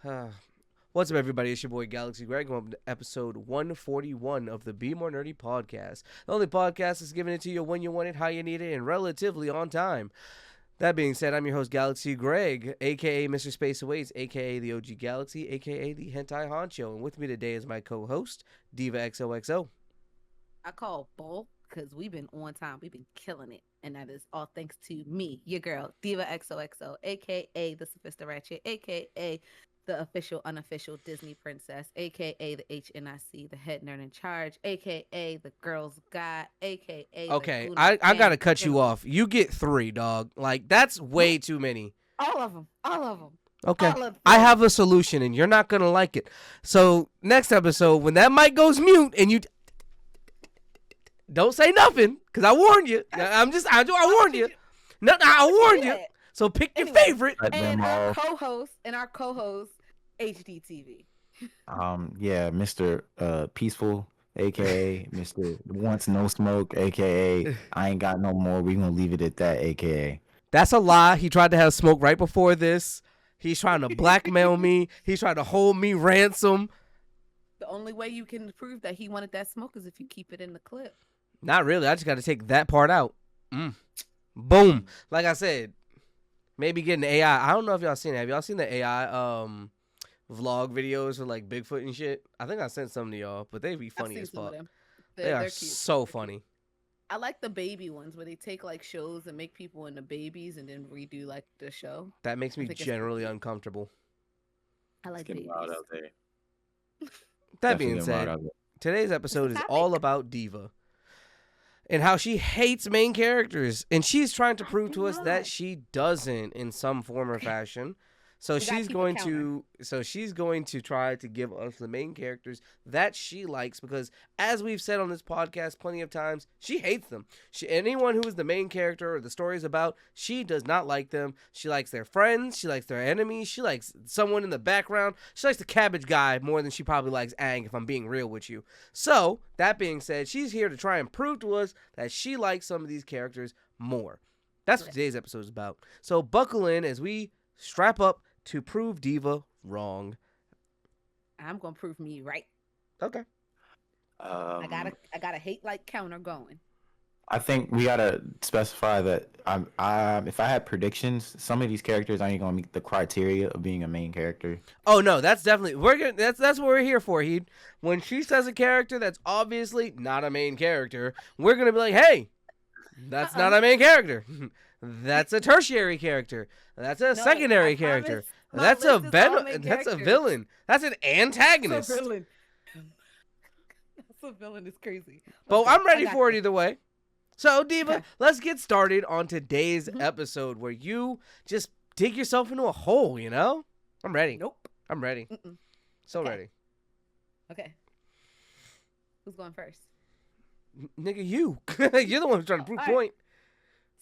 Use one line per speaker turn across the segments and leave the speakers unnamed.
What's up, everybody? It's your boy Galaxy Greg. Welcome to episode 141 of the Be More Nerdy podcast. The only podcast that's giving it to you when you want it, how you need it, and relatively on time. That being said, I'm your host, Galaxy Greg, aka Mr. Space Awaits, aka the OG Galaxy, aka the Hentai Honcho. And with me today is my co-host, Diva XOXO.
I call bull because we've been on time. We've been killing it. And that is all thanks to me, your girl, Diva XOXO, aka the Sophista Ratchet, aka the official, unofficial Disney princess, aka the HNIC, the head nerd in charge, aka the girl's guy, aka
Okay,
the
I gotta cut you off. You get 3, dog. Like, that's way too many.
All of them. All of them.
Okay,
All of them.
I have a solution, and you're not gonna like it. So, next episode, when that mic goes mute and you... Don't say nothing, because I warned you. I warned you. No, I warned you. So pick your favorite.
And our co-host, HDTV.
Yeah, Mr. Peaceful, aka Mr. Wants No Smoke, aka I ain't got no more. We gonna leave it at that, aka.
That's a lie. He tried to have smoke right before this. He's trying to blackmail me. He's trying to hold me ransom.
The only way you can prove that he wanted that smoke is if you keep it in the clip.
Not really. I just got to take that part out. Boom. Like I said, maybe getting AI. I don't know if y'all seen it. Have y'all seen the AI vlog videos for like Bigfoot and shit? I think I sent some to y'all, but they be funny as fuck. They are cute. So funny.
I like the baby ones where they take like shows and make people into babies and then redo like the show.
That makes me generally uncomfortable.
I like babies.
That being said, today's episode is all about Diva and how she hates main characters, and she's trying to prove to us that she doesn't in some form or fashion. So she's going to try to give us the main characters that she likes, because as we've said on this podcast plenty of times, she hates them. Anyone who is the main character or the story is about, she does not like them. She likes their friends. She likes their enemies. She likes someone in the background. She likes the cabbage guy more than she probably likes Aang, if I'm being real with you. So, that being said, she's here to try and prove to us that she likes some of these characters more. That's what today's episode is about. So buckle in as we strap up to prove Diva wrong.
I'm gonna prove me right.
Okay.
I got a hate like counter going.
I think we gotta specify that if I had predictions, some of these characters ain't gonna meet the criteria of being a main character.
Oh no, that's definitely that's what we're here for. When she says a character that's obviously not a main character, we're gonna be like, hey, that's not a main character. That's a tertiary character. That's a secondary character. That's a villain. That's an antagonist.
That's a villain. That's a villain. It's crazy.
But I'm ready for it either way. So, Diva, let's get started on today's episode where you just dig yourself into a hole, you know? I'm ready.
Nope.
I'm ready. So ready.
Okay. Who's going first?
Nigga, you. You're the one who's trying to prove point.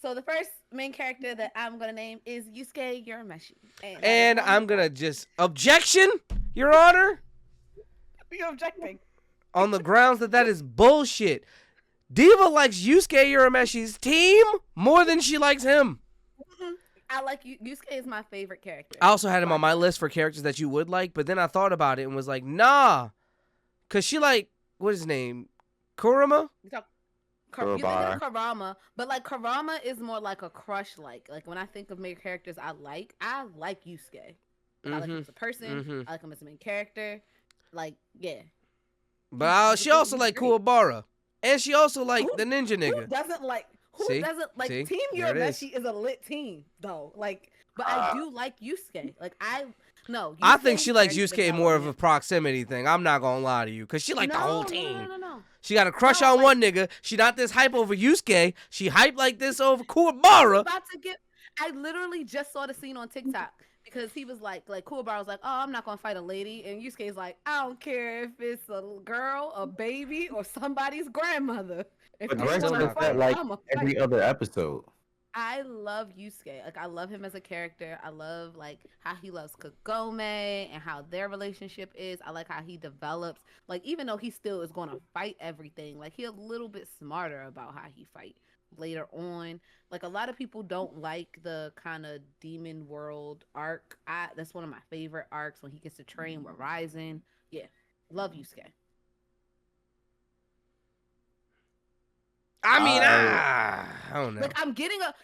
So the first main character that I'm going to name is Yusuke Urameshi.
And I'm going to just... Objection, Your Honor?
You're objecting.
On the grounds that is bullshit. Diva likes Yusuke Urameshi's team more than she likes him.
I like Yusuke is my favorite character.
I also had him on my list for characters that you would like, but then I thought about it and was like, nah. Because she like... What is his name? Kurama?
You think of Karama, but like Karama is more like a crush. Like when I think of main characters, I like Yusuke. I like him as a person. I like him as a main character. Like
But she also like Kuwabara, and she also like the ninja nigga.
Who doesn't like Team Urameshi is a lit team though. Like, but I do like Yusuke. Like I
think she likes Yusuke more of a proximity thing. I'm not gonna lie to you, cause she like the whole team.
No.
She got a crush on one nigga. She not this hype over Yusuke. She hype like this over Kuwabara.
I literally just saw the scene on TikTok because he was like Kuwabara was like, oh, I'm not gonna fight a lady, and Yusuke's like, I don't care if it's a girl, a baby, or somebody's grandmother.
But Rex does that like every other episode.
I love Yusuke. Like, I love him as a character. I love like how he loves Kagome and how their relationship is. I like how he develops. Like, even though he still is going to fight everything, like, he's a little bit smarter about how he fight. later on. Like a lot of people don't like the kind of demon world arc. That's one of my favorite arcs when he gets to train with Ryzen. Yeah, love Yusuke.
I mean,
I
I don't know.
Like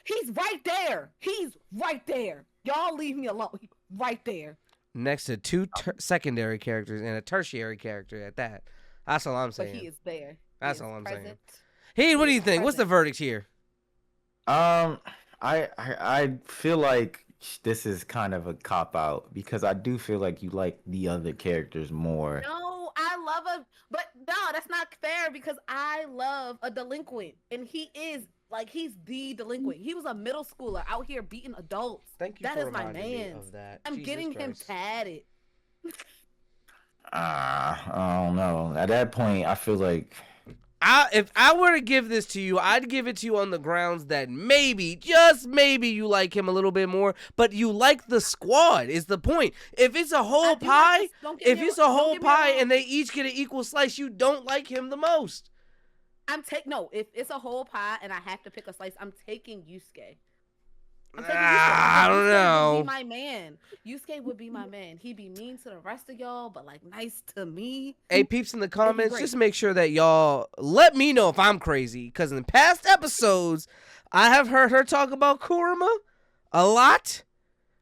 he's right there. He's right there. Y'all leave me alone. He's right there.
Next to two secondary characters and a tertiary character at that. That's all I'm saying.
But he is there.
That's all I'm saying.
Present.
Hey, what do you think? What's the verdict here?
I feel like this is kind of a cop out because I do feel like you like the other characters more.
No, I love but no, that's not fair because I love a delinquent, and he is like he's the delinquent. He was a middle schooler out here beating adults.
Thank you
That
for
is my
reminding me
man.
of that.
I'm
Jesus
getting him
Christ.
tatted.
I don't know. At that point, I feel like
If I were to give this to you, I'd give it to you on the grounds that maybe, just maybe, you like him a little bit more, but you like the squad is the point. If it's a whole pie, and they each get an equal slice, you don't like him the most.
If it's a whole pie and I have to pick a slice, I'm taking Yusuke.
I don't know.
Would be my man. Yusuke would be my man. He'd be mean to the rest of y'all, but like nice to me.
Hey, peeps in the comments,
great.
just make sure that y'all let me know if I'm crazy, because in past episodes, I have heard her talk about Kurama a lot.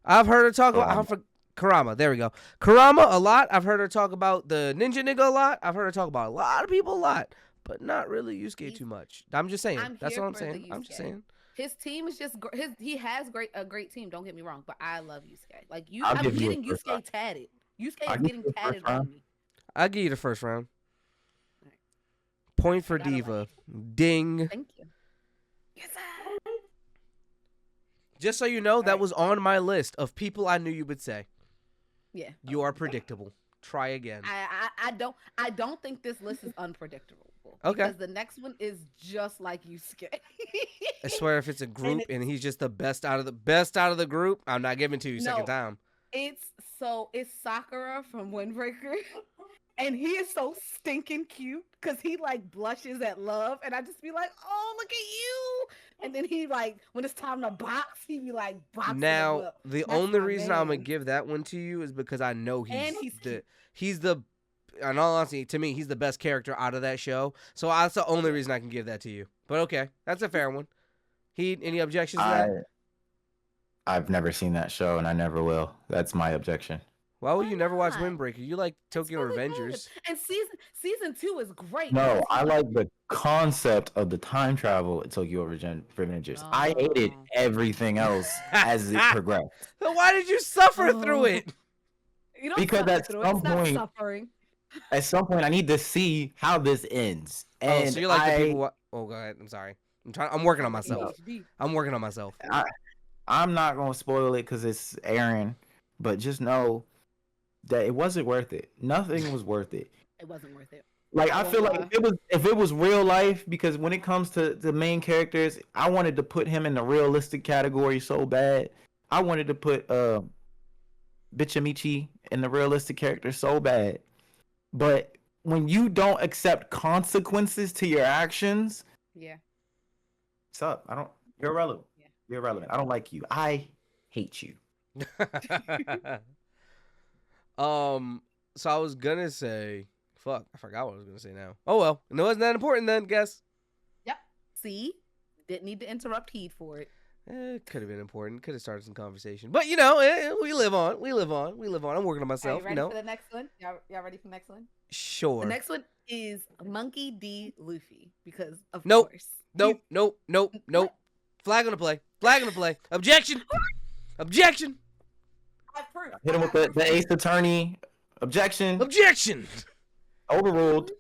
I've heard her talk about Kurama. There we go. Kurama a lot. I've heard her talk about the ninja nigga a lot. I've heard her talk about a lot of people a lot, but not really Yusuke too much. I'm just saying. That's all I'm saying. I'm just saying.
His team is just he has a great team. Don't get me wrong, but I love Yusuke. Like
I'm
getting Yusuke tatted. Yusuke is getting tatted on me.
I'll give you the first round. Point for Diva. Ding.
Thank you. Yes,
Just so you know, that was on my list of people I knew you would say.
Yeah.
You are predictable. Try again.
I don't think this list is unpredictable.
Okay.
Because the next one is just like Yusuke.
I swear, if it's a group and he's just the best out of the group, I'm not giving it to you second time.
It's Sakura from Windbreaker. And he is so stinking cute because he like blushes at love, and I just be like, "Oh, look at you!" And then he like, when it's time to box, he be like, boxing.
Now, the only reason I'm gonna give that one to you is because I know he's the. In all honesty, to me, he's the best character out of that show. So that's the only reason I can give that to you. But okay, that's a fair one. Any objections to that?
I've never seen that show, and I never will. That's my objection.
Why would you never watch Windbreaker? You like Tokyo Revengers.
Good. And season 2 is great.
No, I like the concept of the time travel at Tokyo Revengers. Oh. I hated everything else as it progressed.
So why did you suffer through it?
You don't
because at some point, I need to see how this ends. And
so you're like the people. Oh, go ahead. I'm sorry. I'm working on myself.
I'm not gonna spoil it because it's Aaron, but just know that it wasn't worth it. Nothing was worth it.
It wasn't worth it.
Like I feel like if it was real life, because when it comes to the main characters, I wanted to put him in the realistic category so bad. I wanted to put Bichamichi in the realistic character so bad. But when you don't accept consequences to your actions, what's up? You're irrelevant. Yeah. You're irrelevant. I don't like you. I hate you.
So I was gonna say, fuck, I forgot what I was gonna say now. Oh well, it wasn't that important then, guess.
Yep. See, didn't need to interrupt Heed for it.
It could have been important. Could have started some conversation, but we live on. I'm working on myself.
Are you ready for the next one? Y'all ready for the next one?
Sure.
The next one is Monkey D. Luffy because of
course.
Nope.
Flag on the play. Objection.
Hit him with the Ace Attorney. Objection. Overruled.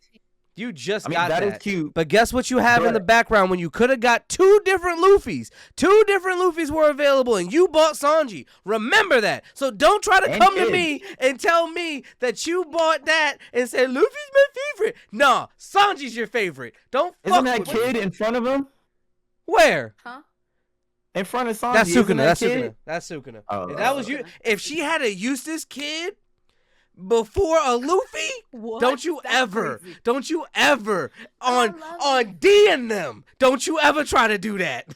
You just got that.
That is cute.
But guess what you have in the background when you could have got two different Luffys? Two different Luffys were available, and you bought Sanji. Remember that. So don't try to come to me and tell me that you bought that and say, Luffy's my favorite. Nah, Sanji's your favorite. Don't fuck
Isn't that kid in front of him?
Where?
Huh?
In front of Sanji.
That's Sukuna. That's Sukuna.
Oh,
if that was you, if she had a Eustace kid, before a Luffy?
What?
Don't you
That's
ever
I
on
love
D and them. Don't you ever try to do that.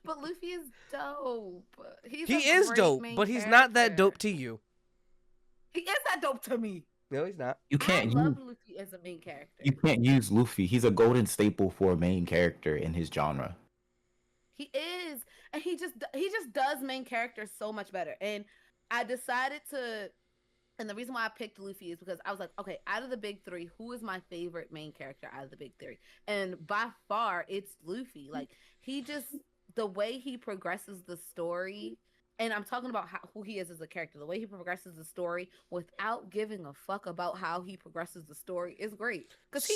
But Luffy is dope.
He is dope, but he's not that dope to you.
He is that dope to me.
No, he's not.
You can't
I love Luffy as a main character.
You can't use Luffy. He's a golden staple for a main character in his genre.
He is, and he just does main characters so much better. And I decided to, and the reason why I picked Luffy is because I was like, okay, out of the big three, who is my favorite main character out of the big three? And by far, it's Luffy. Like, he just, the way he progresses the story, and I'm talking about who he is as a character, the way he progresses the story without giving a fuck about how he progresses the story is great. Because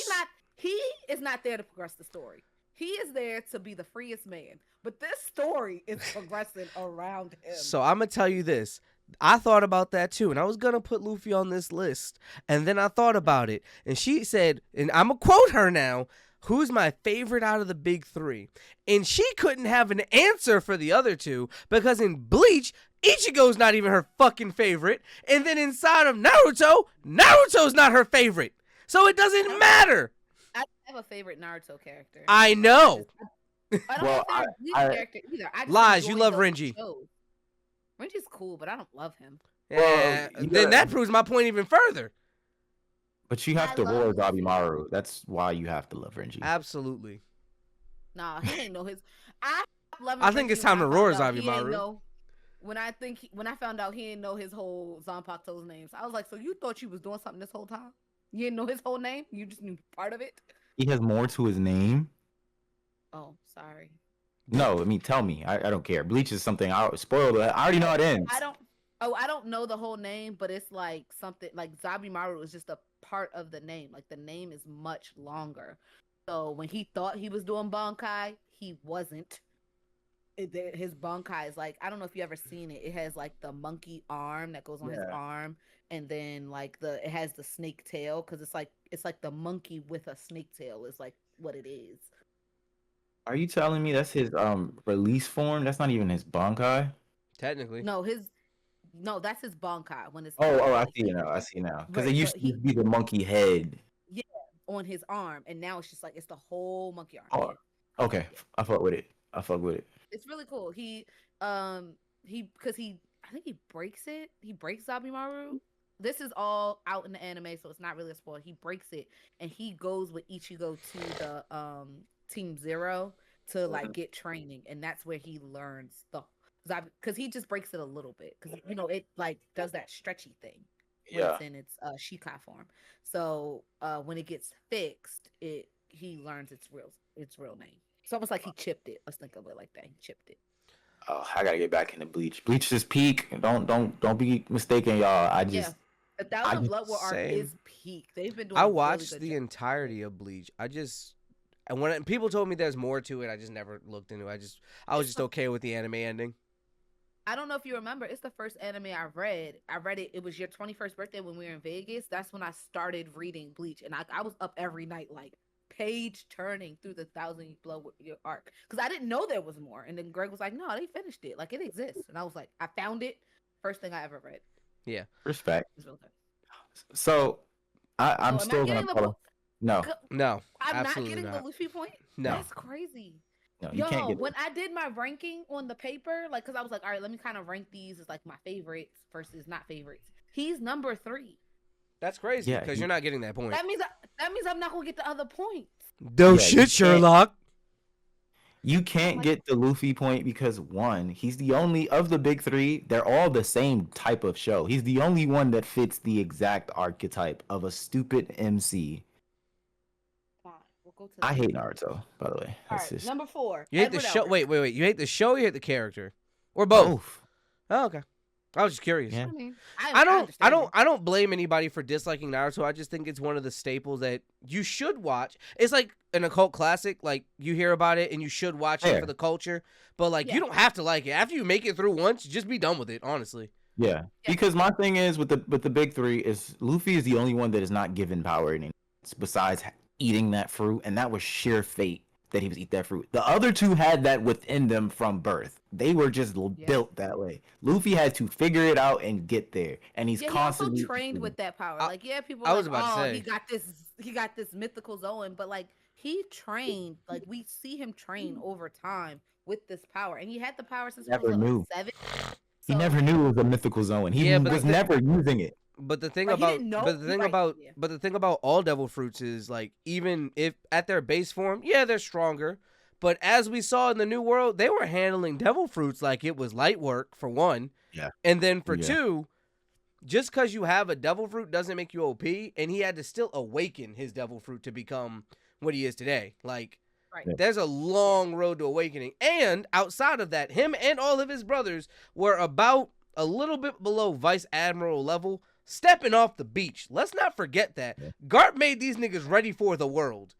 he is not there to progress the story. He is there to be the freest man. But this story is progressing around him.
So I'm going to tell you this. I thought about that too, and I was going to put Luffy on this list. And then I thought about it, and she said, and I'm going to quote her now, who's my favorite out of the big three? And she couldn't have an answer for the other two, because in Bleach, Ichigo's not even her fucking favorite. And then inside of Naruto, Naruto's not her favorite. So it doesn't matter.
I don't have a favorite Naruto character.
I know.
I don't have a Bleach character either.
Lies, you love Renji.
Renji's cool, but I don't love him.
Yeah, then that proves my point even further.
But you have to roar Zabimaru. That's why you have to love Renji.
Absolutely.
Nah, he ain't know his. I
think it's time to roar Zabimaru.
When I found out he didn't know his whole Zanpakuto's names, I was like, so you thought you was doing something this whole time? You didn't know his whole name? You just knew part of it?
He has more to his name.
Oh, sorry.
No, I mean, tell me. I don't care. Bleach is something I spoiled. I already know how it ends.
I don't know the whole name, but it's like something like Zabimaru is just a part of the name. Like the name is much longer. So when he thought he was doing Bankai, he wasn't. His Bankai is like, I don't know if you ever seen it. It has like the monkey arm that goes on his arm, and then like it has the snake tail because it's like the monkey with a snake tail is like what it is.
Are you telling me that's his release form? That's not even his Bankai?
Technically.
No, that's his Bankai when it's
I see now. Because it used to be the monkey head.
Yeah, on his arm, and now it's just like it's the whole monkey arm.
Oh, okay. I fuck with it.
It's really cool. I think he breaks it. He breaks Zabimaru. This is all out in the anime, so it's not really a spoiler. He breaks it, and he goes with Ichigo to the Team Zero to like get training, and that's where he learns because he just breaks it a little bit because it like does that stretchy thing. When it's in its Shikai form. So when it gets fixed, he learns its real name. It's almost like he chipped it. Let's think of it like that. He chipped it.
Oh, I gotta get back into Bleach. Bleach is peak. Don't be mistaken, y'all.
The 1,000 Blood War arc is peak. They've been doing.
I watched the entirety of Bleach. And when people told me there's more to it, I just never looked into it. I was just okay with the anime ending.
I don't know if you remember. It's the first anime I read. I read it. It was your 21st birthday when we were in Vegas. That's when I started reading Bleach, and I was up every night like page turning through the 1,000 Blood arc because I didn't know there was more. And then Greg was like, "No, they finished it. Like it exists." And I was like, "I found it. First thing I ever read."
Yeah,
respect.
Really
so I'm still gonna follow. No,
I'm not getting the Luffy point.
No,
that's crazy.
No, you can't get
when I did my ranking on the paper, like, because I was like, all right, let me kind of rank these as like my favorites versus not favorites. He's number 3.
That's crazy because you're not getting that point.
That means I'm not gonna get the other points.
No shit, Sherlock.
You can't get the Luffy point because one, he's the only of the big 3. They're all the same type of show. He's the only one that fits the exact archetype of a stupid MC. I hate Naruto, by the way.
All right, number 4.
You hate the show. Wait. You hate the show or you hate the character? Or both? Oh, okay. I was just curious.
Yeah.
I mean,
I don't blame anybody for disliking Naruto. I just think it's one of the staples that you should watch. It's like an occult classic. Like you hear about it and you should watch it for the culture. But like you don't have to like it. After you make it through once, just be done with it, honestly.
Yeah. Because my thing is with the big 3 is Luffy is the only one that is not given power besides eating that fruit, and that was sheer fate that he was eat that fruit. The other two had that within them from birth. They were just built that way. Luffy had to figure it out and get there, and he's constantly
he also trained with that power. Like, people
I
were
was
like,
about to say.
he got this mythical Zoan, but like he trained, like we see him train over time with this power, and he had the power since he was like 7.
He never knew it was a mythical Zoan. He was never using it.
But the thing about all devil fruits is, like, even if at their base form, they're stronger. But as we saw in the New World, they were handling devil fruits like it was light work, for one.
Yeah.
And then for two, just because you have a devil fruit doesn't make you OP. And he had to still awaken his devil fruit to become what he is today. Like, there's a long road to awakening. And outside of that, him and all of his brothers were about a little bit below Vice Admiral level, stepping off the beach. Let's not forget that. Garp made these niggas ready for the world.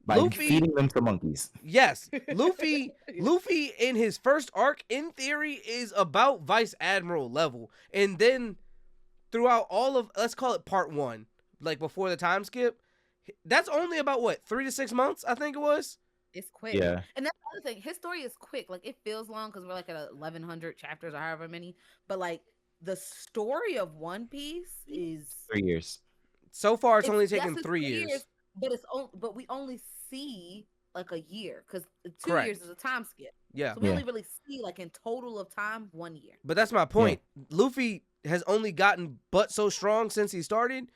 By feeding them to monkeys.
Yes. Luffy in his first arc, in theory, is about Vice Admiral level. And then throughout all of, let's call it part 1, like before the time skip, that's only about, 3 to 6 months, I think it was?
It's quick.
Yeah.
And that's the other thing. His story is quick. Like, it feels long because we're like at 1,100 chapters or however many. But, like, the story of One Piece is
3 years.
So far, it's only taken 3 years.
But we only see like a year because 2
Correct.
years is a time skip.
Yeah.
So we only really see, like, in total of time 1 year.
But that's my point. Yeah. Luffy has only gotten but so strong since he started.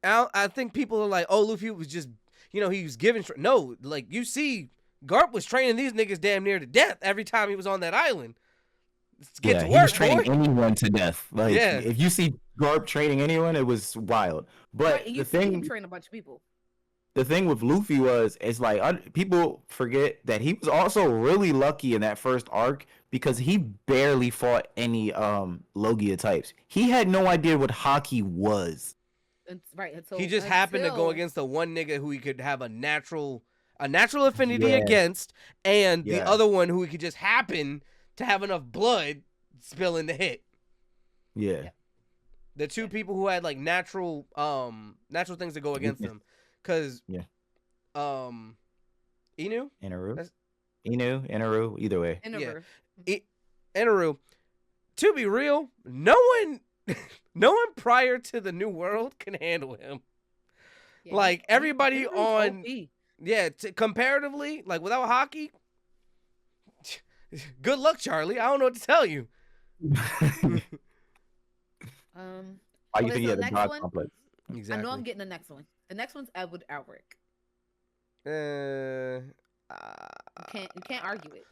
I think people are like, oh, Luffy was just, he was giving. No, like, you see, Garp was training these niggas damn near to death every time he was on that island.
He was training anyone to death. Like, if you see Garp training anyone, it was wild. But
you see him train a bunch of people.
The thing with Luffy is like, people forget that he was also really lucky in that first arc because he barely fought any Logia types. He had no idea what Haki was.
He just happened to go against the one nigga who he could have a natural affinity against, and the other one who he could just happen to have enough blood spilling to hit.
Yeah.
The two people who had like natural things to go against them. Cause Inu?
Inaru, either way.
Inaru. To be real, no one prior to the New World can handle him. Yeah, like everybody on comparatively, like without Haki, good luck, Charlie. I don't know what to tell you.
Why you think he had a God complex?
Exactly. I know I'm getting the next one. The next one's Edward Elric. You can't argue it.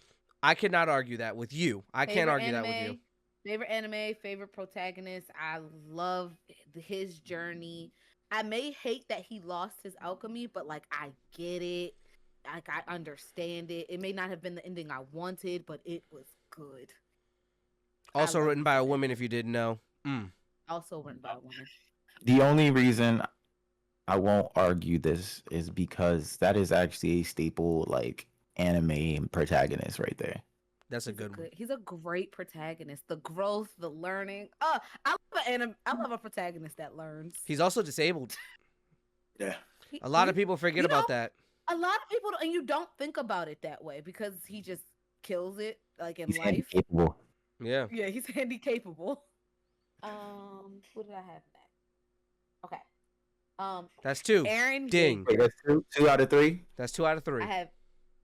I cannot argue that with you. I can't argue that with you.
Favorite anime, favorite protagonist. I love his journey. I may hate that he lost his alchemy, but like I get it. Like I understand it. It may not have been the ending I wanted, but it was good.
Also written by a woman, if you didn't know.
Also written by a woman.
The only reason I won't argue this is because that is actually a staple like anime protagonist right there.
That's a good one.
He's a great protagonist. The growth, the learning. I love a protagonist that learns.
He's also disabled.
Yeah.
A lot of people forget about that.
A lot of people, and you don't think about it that way because he just kills it like in life.
Handy-capable.
Yeah.
Yeah, he's handy capable. Who did I have next? Okay.
That's 2.
Aaron.
Ding.
Wait, that's 2 out of 3.
That's 2 out of 3.
I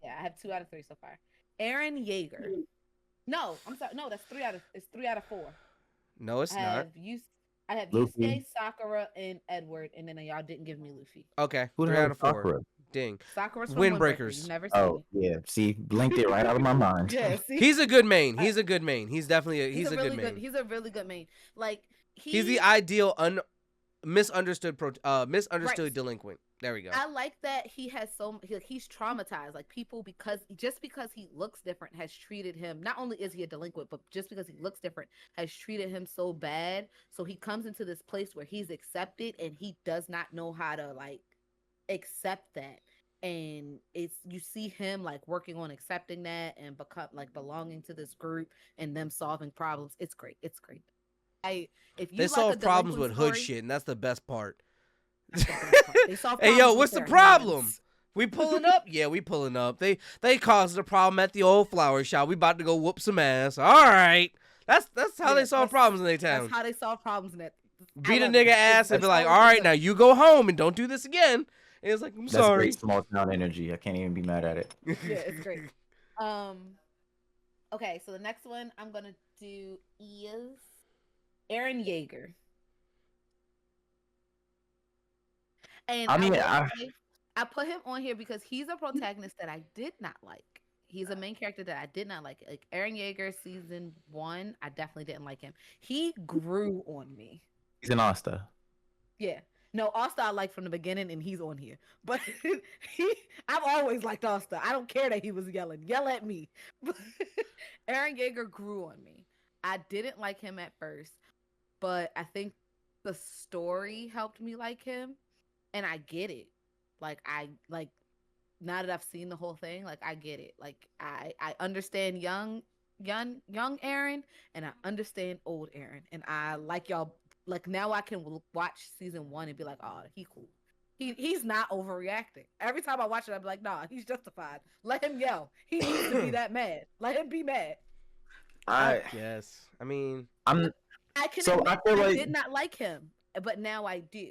have 2 out of 3 so far. Aaron Yeager. No, I'm sorry. No, that's 3 out of 4.
No, it's not.
I have Yusuke, Sakura, and Edward, and then y'all didn't give me Luffy.
Okay, 3 out of 4. Sakura? Ding.
Sakura's from
Windbreakers.
You've never seen it.
Yeah. See, blinked it right out of my mind.
Yeah, see?
He's a good main. He's a good main. He's definitely a good main.
He's a really good main. Like
he's the ideal misunderstood delinquent. There we go.
I like that he has he's traumatized. Like people because he looks different has treated him. Not only is he a delinquent, but just because he looks different has treated him so bad. So he comes into this place where he's accepted and he does not know how to like accept that. And you see him like working on accepting that and become like belonging to this group and them solving problems. It's great. It's great.
They solve problems with hood shit, and that's the best part.
Hey,
yo, what's the problem? We pulling up? Yeah, we pulling up. They caused a problem at the old flower shop. We about to go whoop some ass. All right. That's how they solve problems in their town.
That's how they solve problems in that.
Beat a nigga ass and be like, all right, now you go home and don't do this again. And it's like, I'm sorry.
That's great small town energy. I can't even be mad at it.
Yeah, it's great. Okay, so the next one I'm gonna do is Eren Yeager. And I put him on here because he's a protagonist that I did not like. He's a main character that I did not like. Like Eren Yeager season 1, I definitely didn't like him. He grew on me.
He's an Asta.
Yeah. No, Asta I liked from the beginning, and he's on here. But I've always liked Asta. I don't care that he was yelling. Yell at me. Eren Yeager grew on me. I didn't like him at first, but I think the story helped me like him, and I get it. Now that I've seen the whole thing, like I get it. Like I understand young Eren, and I understand old Eren, and I like y'all. Like now I can watch season 1 and be like, oh, he cool. He's not overreacting. Every time I watch it, I'm like, nah, he's justified. Let him yell. He needs to be that mad. Let him be mad.
I guess. I mean,
I did not like him, but now I do.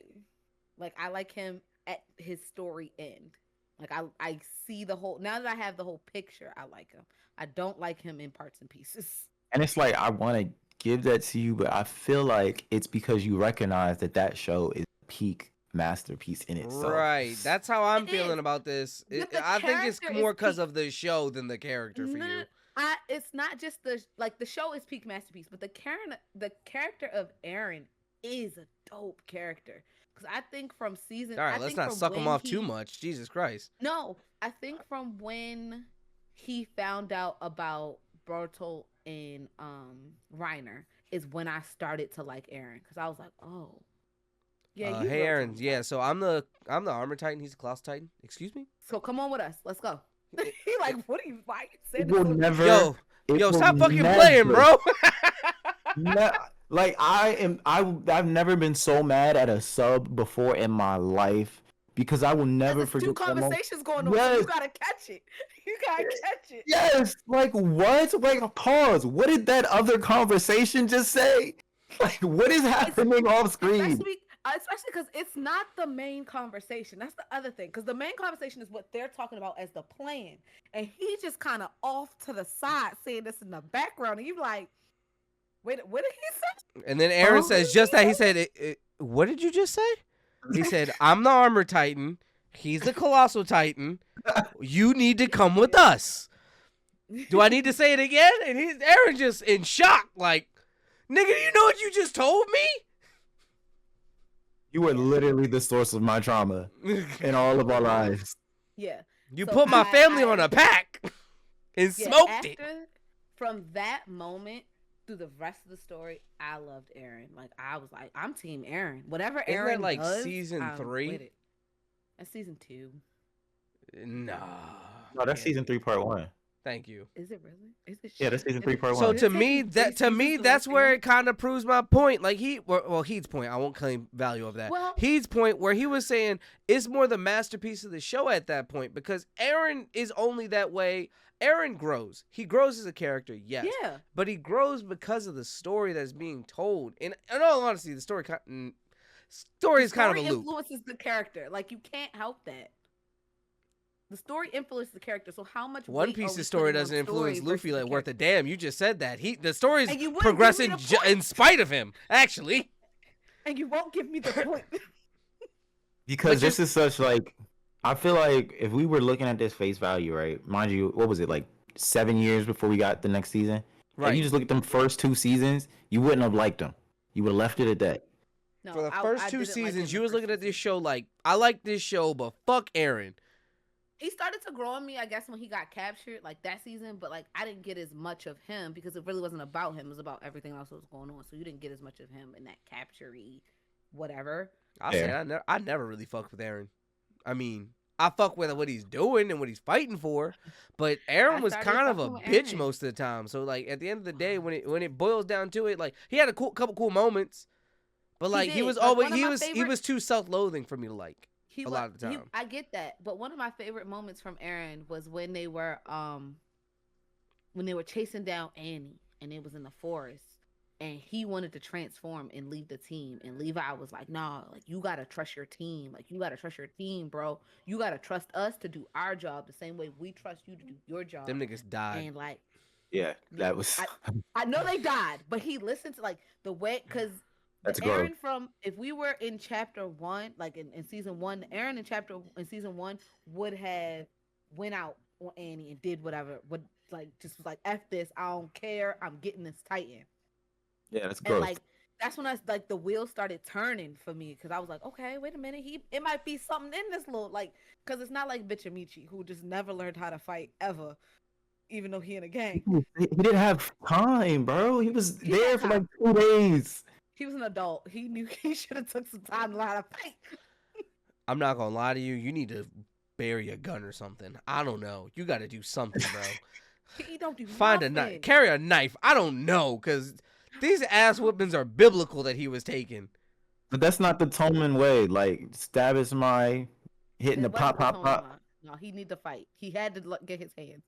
Like I like him at his story end. Like I see the whole. Now that I have the whole picture, I like him. I don't like him in parts and pieces.
And it's like I want to give that to you, but I feel like it's because you recognize that show is a peak masterpiece in itself.
Right. That's how I'm feeling about this. I think it's more because of the show than the character for you.
It's not just the show is peak masterpiece, but the character of Eren is a dope character. Because I think from season.
All right, let's not suck him off too much. Jesus Christ.
No, I think from when he found out about Bertolt and Reiner is when I started to like Eren, because I was like, oh, yeah.
Hey, Eren. Yeah, so I'm the armor titan. He's the Klaus titan. Excuse me.
So come on with us. Let's go. He like, what are you? Why you saying
this? Yo, stop fucking playing, bro.
Like I've never been so mad at a sub before in my life. Because I will never forget.
2 conversations going on. Yes. So you gotta catch it. You gotta catch it.
Yes. Like what? Like pause. What did that other conversation just say? Like what is happening off screen?
Especially because it's not the main conversation. That's the other thing. Because the main conversation is what they're talking about as the plan, and he just kind of off to the side saying this in the background, and you like, wait, what did he say?
And then Eren says just that. He said, "What did you just say?" He said, I'm the armor titan. He's the colossal titan. You need to come with us. Do I need to say it again? And Eren just in shock. Like, nigga, you know what you just told me?
You were literally the source of my trauma in all of our lives.
Yeah.
You put my family on a pack and smoked it.
From that moment, through the rest of the story, I loved Eren. Like I was like, I'm team Eren. Whatever Eren
Isn't that like
does,
season 3?
That's season 2.
No,
that's season 3, part 1.
Thank you.
Is it really? Is it?
Yeah, that's season 3, part 1.
So to me, that's where it kind of proves my point. Like Heat's point. I won't claim value of that.
Well,
Heat's point, where he was saying it's more the masterpiece of the show at that point, because Eren is only that way. Eren grows. He grows as a character, yes.
Yeah.
But he grows because of the story that's being told. In all honesty, the story is kind of a loop.
The story influences the character. Like, you can't help that. The story influences the character. So how much
One Piece's story doesn't influence Luffy like worth a damn. You just said that. The story's progressing in spite of him, actually.
And you won't give me the point.
Because this is such like... I feel like if we were looking at this face value, right? Mind you, what was it, like 7 years before we got the next season? Right. If you just look at them first 2 seasons, you wouldn't have liked them. You would have left it at that.
No, for the first 2 seasons, you was looking at this show like, I like this show, but fuck Eren.
He started to grow on me, I guess, when he got captured, like that season. But like, I didn't get as much of him because it really wasn't about him. It was about everything else that was going on. So you didn't get as much of him in that capture-y whatever.
I'll say I never really fucked with Eren. I mean, I fuck with what he's doing and what he's fighting for, but Eren was kind of a bitch most of the time. So like at the end of the day, when it boils down to it, like he had a couple cool moments, but like he was too self-loathing for me to like. a lot of the time.
I get that, but one of my favorite moments from Aaron was when they were chasing down Annie, and it was in the forest, and he wanted to transform and leave the team, and Levi was like, "Nah, like you gotta trust your team, like you gotta trust your team, bro. You gotta trust us to do our job the same way we trust you to do your job."
Them niggas died.
And like,
yeah, that was.
I know they died, but he listened to like the way, because
That's
Aaron from, if we were in chapter 1, like in season 1, Aaron in season 1 would have went out on Annie and did whatever, would like just was like, F this, I don't care, I'm getting this Titan.
Yeah, that's gross.
And like that's when the wheels started turning for me, because I was like, okay, wait a minute, it might be something in this little, like, because it's not like Bitch Amici, who just never learned how to fight ever, even though he in a gang.
He didn't have time, bro. He was there for like 2 days.
He was an adult. He knew he should have took some time to learn how to fight.
I'm not gonna lie to you. You need to bury a gun or something. I don't know. You got to do something, bro.
He don't do
Find
nothing.
a knife. Carry a knife. I don't know, because these ass whoopings are biblical that he was taking.
But that's not the Toman way. Like, stab his my, hitting the pop.
No, he need to fight. He had to get his hands.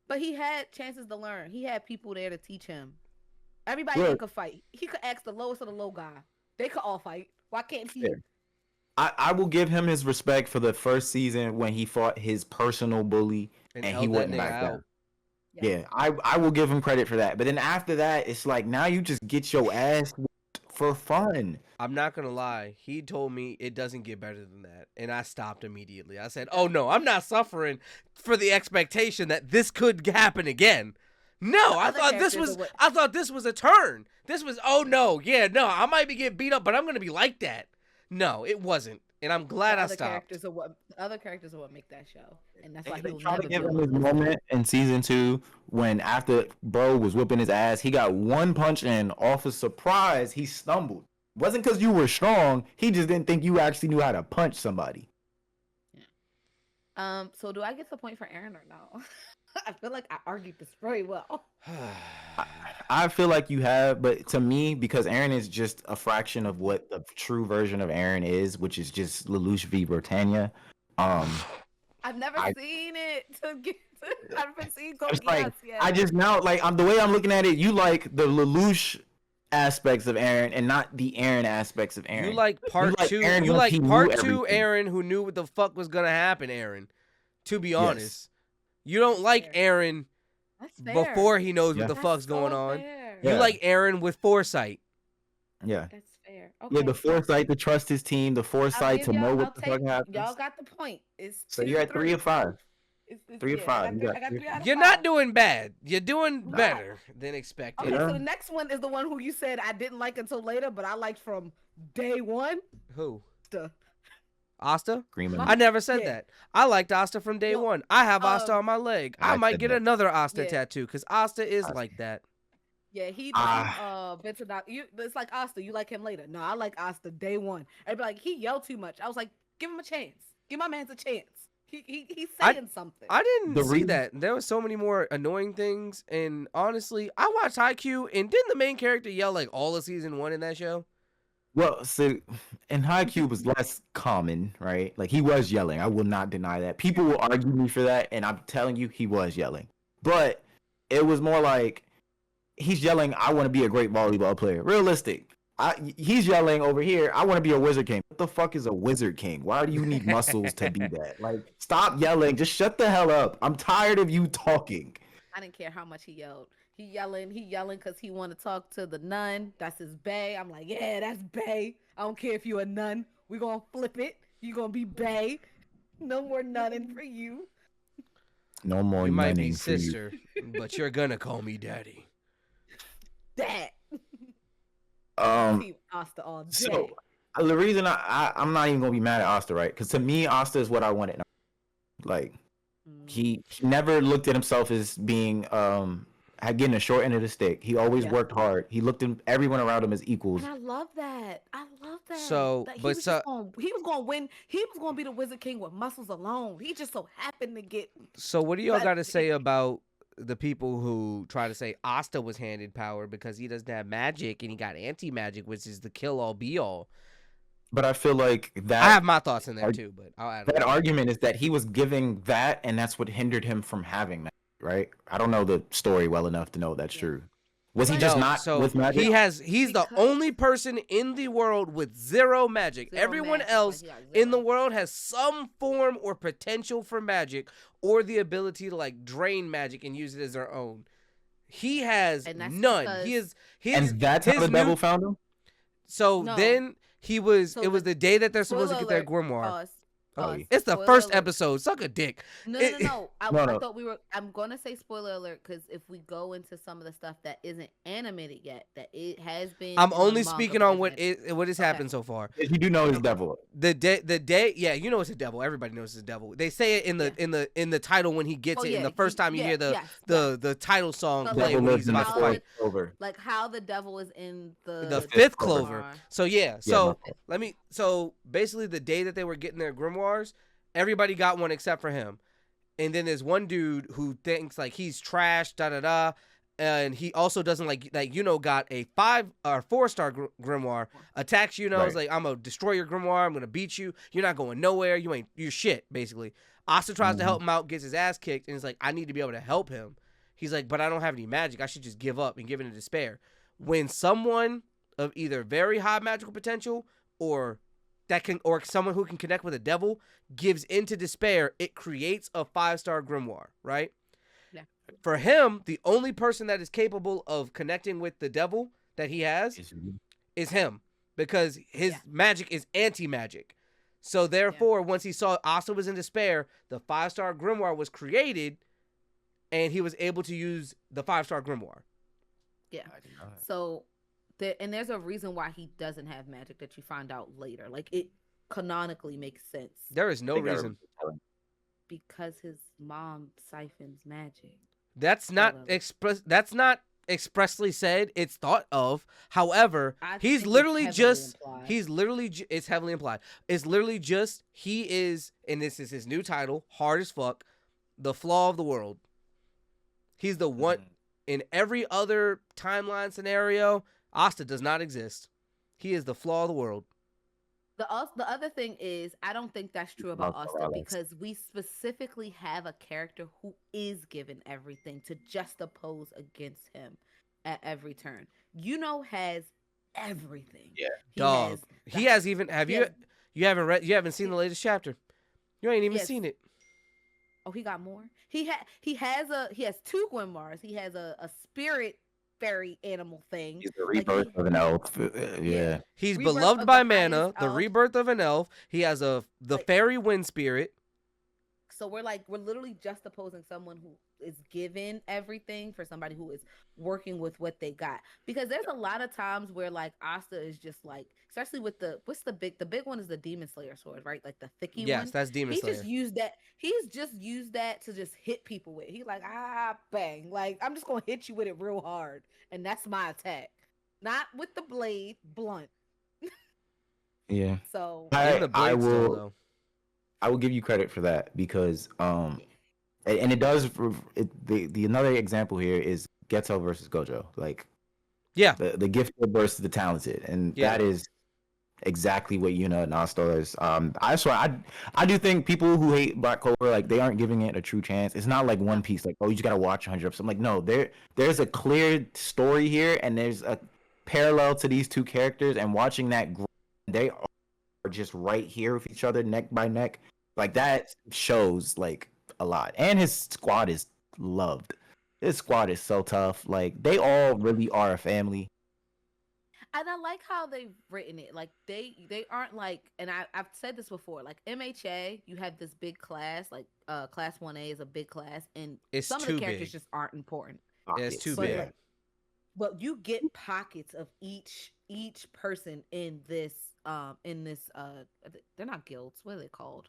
But he had chances to learn. He had people there to teach him. Everybody could fight. He could ask the lowest of the low guy. They could all fight. Why can't he?
Yeah. I will give him his respect for the first season when he fought his personal bully and he wouldn't back down. Yeah, I will give him credit for that. But then after that, it's like, now you just get your ass for fun.
I'm not going to lie. He told me it doesn't get better than that. And I stopped immediately. I said, oh, no, I'm not suffering for the expectation that this could happen again. No, I thought this was a turn. This was, oh, no, yeah, no, I might be getting beat up, but I'm going to be like that. No, it wasn't. And I'm glad I stopped.
The other characters are what make that show. And that's why
they try to give him his moment in season 2 when after bro was whipping his ass, he got one punch and off of surprise, he stumbled. It wasn't because you were strong. He just didn't think you actually knew how to punch somebody.
Yeah. So do I get the point for Aaron or no? I feel like I argued this very well.
I feel like you have, but to me, because Aaron is just a fraction of what the true version of Aaron is, which is just Lelouch v. Britannia.
I've never seen it. I haven't seen Code
like,
yet.
I just now, like, the way I'm looking at it, you like the Lelouch aspects of Aaron and not the Aaron aspects of Aaron.
You like part 2.
Aaron,
you like part 2
everything.
Aaron who knew what the fuck was going to happen, Aaron. To be honest. You don't like Aaron before he knows what the fuck's going on. You like Aaron with foresight.
Yeah. That's fair. Okay.
Yeah, the foresight to trust his team, the foresight to know what the fuck happens.
Y'all got the point.
So you're at 3 of 5. 3 of 5.
You're not doing bad. You're doing better than expected.
Okay, so the next one is the one who you said I didn't like until later, but I liked from day one.
Who? Asta?
Greenman.
I never said that. I liked Asta from day one. I have Asta on my leg. I might get another Asta tattoo because Asta is like that.
Yeah, he Vincent. It's like Asta. You like him later. No, I like Asta day one. Everybody like, he yelled too much. I was like, give him a chance. Give my man a chance. He's saying something.
I didn't see that. There was so many more annoying things. And honestly, I watched Haikyuu, and didn't the main character yell like all of season 1 in that show?
Well, so in Haikyuu was less common, right? Like, he was yelling. I will not deny that. People will argue me for that, and I'm telling you, he was yelling. But it was more like, he's yelling, I want to be a great volleyball player. Realistic. He's yelling over here, I want to be a wizard king. What the fuck is a wizard king? Why do you need muscles to be that? Like, stop yelling. Just shut the hell up. I'm tired of you talking.
I didn't care how much he yelled. He yelling because he want to talk to the nun. That's his bae. I'm like, yeah, that's bae. I don't care if you a nun. We gonna flip it. You gonna be bae. No more nunning for you.
No more
you
nunning
might be
for
sister, but you're gonna call me daddy.
Dad.
Team
Asta all day.
So the reason I'm not even gonna be mad at Asta, right? Because to me, Asta is what I wanted. Like, he never looked at himself as being getting a short end of the stick. He always worked hard. He looked at everyone around him as equals.
And I love that.
So,
he was gonna win. He was gonna be the Wizard King with muscles alone. He just so happened to get.
So what do y'all got to say about the people who try to say Asta was handed power because he doesn't have magic and he got anti-magic, which is the kill-all be-all?
But I feel like that
I have my thoughts in there too, but I'll add
that argument is that he was giving that, and that's what hindered him from having that. Right? I don't know the story well enough to know that's true. Was he just not with magic?
He's the only person in the world with zero magic. Everyone else in the world has some form or potential for magic or the ability to like drain magic and use it as their own. He has none. He is his.
And that's how the devil found him.
So then it was the day that they're supposed to get their grimoire. It's the first episode. Suck a dick.
No. I thought we were. I'm gonna say spoiler alert because if we go into some of the stuff that isn't animated yet, that it has been.
I'm only speaking on what has happened so far.
You do know it's devil.
The day, yeah, you know it's a devil. Everybody knows it's a devil. They say it in the title when he gets it. And the first time you hear the title song play when he's about to fight.
Like how the devil is in the
fifth clover. So so basically the day that they were getting their grimoires, everybody got one except for him. And then there's one dude who thinks like he's trash, and he also doesn't got a 5 or 4-star grimoire, attacks is like, I'm gonna destroy your grimoire, I'm gonna beat you, you're not going nowhere, you're shit, basically. Asta tries to help him out, gets his ass kicked, and it's like, I need to be able to help him. He's like, but I don't have any magic, I should just give up and give in to despair. When someone of either very high magical potential or someone who can connect with a devil gives into despair, it creates a 5-star grimoire, right?
Yeah.
For him, the only person that is capable of connecting with the devil that he has is him, because his magic is anti-magic. So therefore, once he saw Asta was in despair, the 5-star grimoire was created, and he was able to use the 5-star grimoire.
Yeah. So there's a reason why he doesn't have magic that you find out later. Like, it canonically makes sense.
There is no reason.
Because his mom siphons magic.
That's not expressly said. It's thought of. However, it's heavily implied. It's literally just he is, and this is his new title, hard as fuck, the flaw of the world. He's the one. In every other timeline scenario, Asta does not exist. He is the flaw of the world.
The other thing is, I don't think that's true about Asta, because we specifically have a character who is given everything to juxtapose against him at every turn. Has everything.
Yeah.
He has even. You haven't seen the latest chapter. You ain't even seen it.
Oh, he got more. He has 2 grimoires. He has a spirit fairy animal thing.
He's the rebirth of an elf. Yeah.
He's beloved by Mana, the rebirth of an elf. He has the fairy wind spirit.
So we're literally juxtaposing someone who is given everything for somebody who is working with what they got. Because there's a lot of times where Asta is just especially with the big one is the Demon Slayer sword, right? Like the thicky one.
Yes, that's Demon Slayer.
He's just used that to just hit people with. He's like, bang. Like, I'm just gonna hit you with it real hard. And that's my attack. Not with the blade, blunt.
Yeah.
So
I will give you credit for that, because and it does the another example here is Geto versus Gojo. The gifted versus the talented, and that is exactly what Yuna and Asta is. I swear, I do think people who hate Black Clover, they aren't giving it a true chance. It's not like One Piece, you just gotta watch 100 episodes. I'm like, no, there's a clear story here, and there's a parallel to these two characters, and watching that grow, they are just right here with each other, neck by neck. That shows a lot. And his squad is loved. His squad is so tough. They all really are a family.
And I like how they've written it. They aren't and I've said this before, MHA, you have this big class, class 1A is a big class, and some of the characters just aren't important.
It's too big.
But you get pockets of each person in this they're not guilds. What are they called?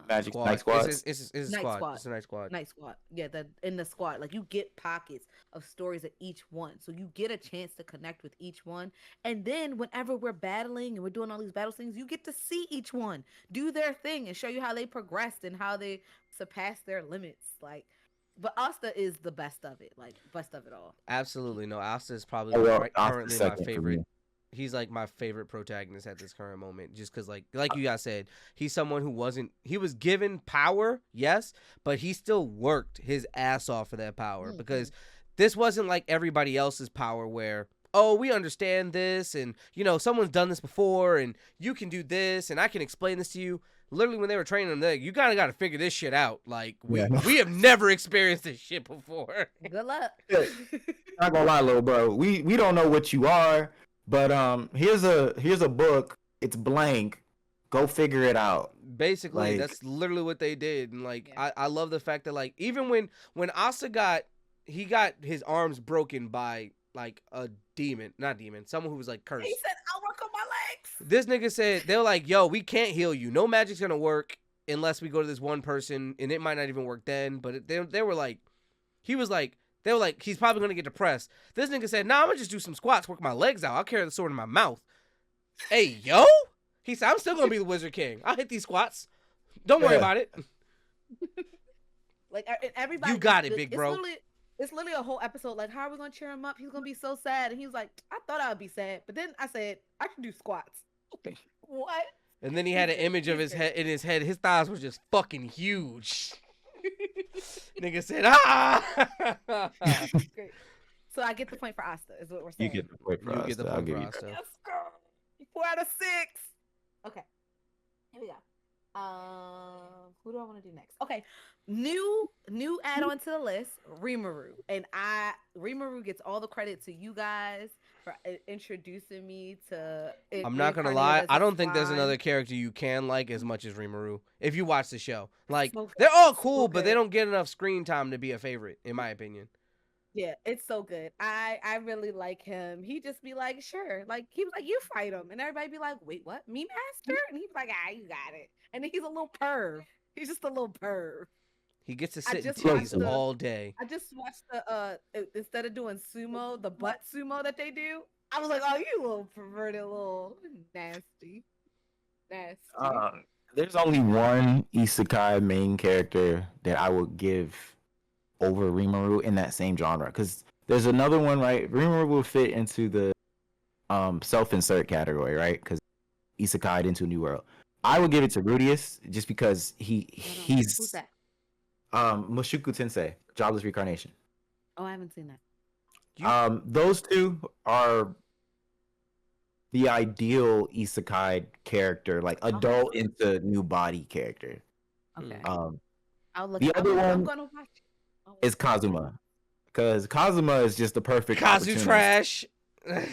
Magic Night Squad.
It's a squad. It's a Night Squad.
Night Squad. Yeah, in the squad, you get pockets of stories of each one, so you get a chance to connect with each one. And then whenever we're battling and we're doing all these battle things, you get to see each one do their thing and show you how they progressed and how they surpassed their limits. But Asta is the best of it. Best of it all.
Absolutely no. Asta is probably currently my favorite. he's like my favorite protagonist at this current moment, just because like you guys said, he's someone who he was given power, yes, but he still worked his ass off for that power, because this wasn't like everybody else's power where, oh, we understand this, and someone's done this before, and you can do this, and I can explain this to you. Literally, when they were training him, you got to figure this shit out. Like, we have never experienced this shit before.
Good luck.
Not gonna lie, little bro. We don't know what you are, but here's a book. It's blank. Go figure it out.
Basically, that's literally what they did. And like, I love the fact that like, even when Asa got his arms broken by like a someone who was like cursed.
He said, "I'll work on my legs."
This nigga said, they were like, yo, we can't heal you. No magic's gonna work unless we go to this one person, and it might not even work then. But they were like, they were like, he's probably gonna get depressed. This nigga said, nah, I'm gonna just do some squats, work my legs out. I'll carry the sword in my mouth. Hey, yo? He said, I'm still gonna be the Wizard King. I'll hit these squats. Don't worry about it.
Like, everybody.
You got it, big bro.
It's literally a whole episode. Like, how are we gonna cheer him up? He's gonna be so sad. And he was like, I thought I would be sad, but then I said I can do squats. What?
And then he had an image of his head in his head. His thighs were just fucking huge. Nigga said, ah.
Great. So I get the point for Asta, is what we're saying.
You get the point for Asta.
You get the point for Asta.
Let's go. 4 out of 6. Okay. Here we go. Who do I want to do next? Okay. New add-on to the list, Rimuru. And Rimuru gets all the credit to you guys for introducing me to it.
I'm not gonna lie, I don't think there's another character you can like as much as Rimuru if you watch the show. Like, they're all cool, but they don't get enough screen time to be a favorite, in my opinion.
Yeah, it's so good. I really like him. He just be like, sure. Like, he was like, you fight him. And everybody be like, wait, what? Me, master? And he's like, you got it. And then he's a little perv. He's just a little perv.
He gets to sit and tease all day.
I just watched the instead of doing sumo, the butt sumo that they do. I was like, oh, you little perverted little nasty.
There's only one isekai main character that I would give over Rimuru in that same genre, because there's another one, right? Rimuru will fit into the self-insert category, right? Because isekai'd into a new world. I would give it to Rudius just because he's
who's that?
Mushoku Tensei, Jobless Reincarnation.
Oh, I haven't seen that.
Those two are the ideal isekai character, like adult into new body character.
Okay.
I'll look. The other one I'm gonna watch is Kazuma, because Kazuma is just the perfect
Kazu trash.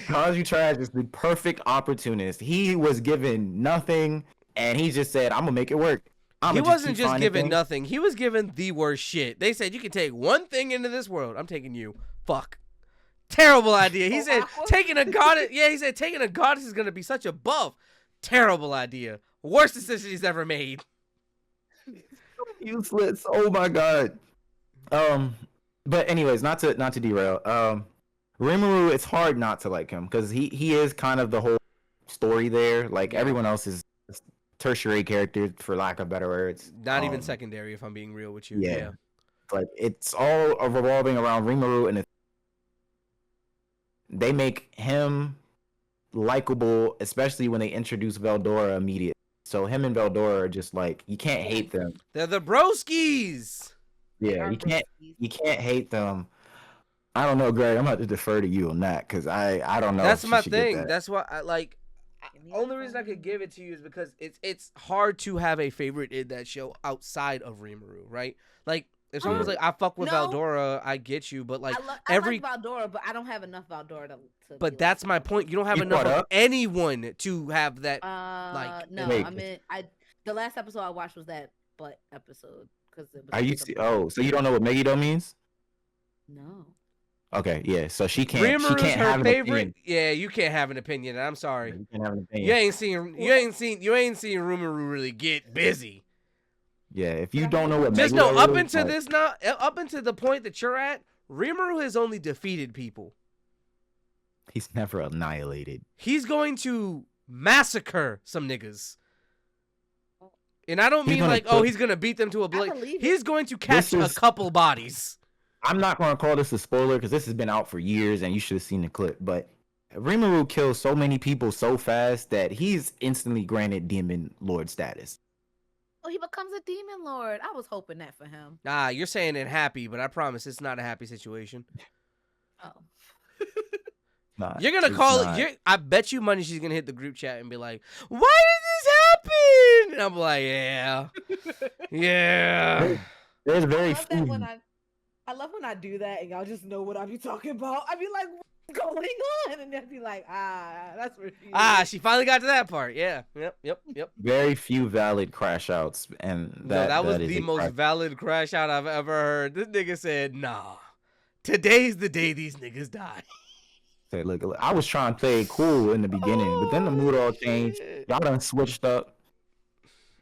Kazu trash is the perfect opportunist. He was given nothing, and he just said, "I'm gonna make it work."
He wasn't just given nothing. He was given the worst shit. They said, you can take one thing into this world. I'm taking you. Fuck. Terrible idea. He said taking a goddess. Yeah, he said taking a goddess is gonna be such a buff. Terrible idea. Worst decision he's ever made.
Useless. Oh my god. But anyways, not to derail. Rimuru, it's hard not to like him because he is kind of the whole story there. Like everyone else is tertiary characters, for lack of better words.
Not even secondary, if I'm being real with you. Yeah.
Like it's all revolving around Rimuru, and they make him likable, especially when they introduce Veldora immediately. So him and Veldora are just like, you can't hate them.
They're the broskies.
Yeah, you can't hate them. I don't know, Greg. I'm about to defer to you on that because I don't know.
That's my thing. That's why I like. Only reason I could give it to you is because it's hard to have a favorite in that show outside of Rimuru, right? Like if someone's like, I fuck with Veldora, I get you, but like
I like Veldora, but I don't have enough Veldora to
but that's my point. You don't have enough of anyone to have that.
No, I mean, the last episode I watched was that butt episode because it was.
Are you? So you don't know what Megiddo means?
No.
Okay, yeah. So she can't.
Rimuru's
she can't
her
have
favorite.
An opinion.
Yeah, you can't have an opinion. I'm sorry.
You can't have an opinion.
You ain't seen Rimuru really get busy.
Yeah, if you don't know what
just
Megiddo
know up
is,
into
like,
this now, up into the point that you're at, Rimuru has only defeated people.
He's never annihilated.
He's going to massacre some niggas. And I don't mean like, he's going to beat them to a blood. He's going to catch a couple bodies.
I'm not going to call this a spoiler because this has been out for years and you should have seen the clip. But Rimuru kills so many people so fast that he's instantly granted Demon Lord status.
Oh, he becomes a Demon Lord. I was hoping that for him.
Nah, you're saying it happy, but I promise it's not a happy situation.
Oh.
You're gonna call it. I bet you money she's gonna hit the group chat and be like, "Why did this happen?" And I'm like, "Yeah, yeah."
There's very few.
I love when I do that and y'all just know what I be talking about. I be like, "What's going on?" And they'll be like, that's where she is.
She finally got to that part. Yeah, yep.
Very few valid crash outs, and
that was the most valid crash out I've ever heard. This nigga said, "Nah, today's the day these niggas die."
Say, look, I was trying to play cool in the beginning, but then the mood all changed. Y'all done switched up.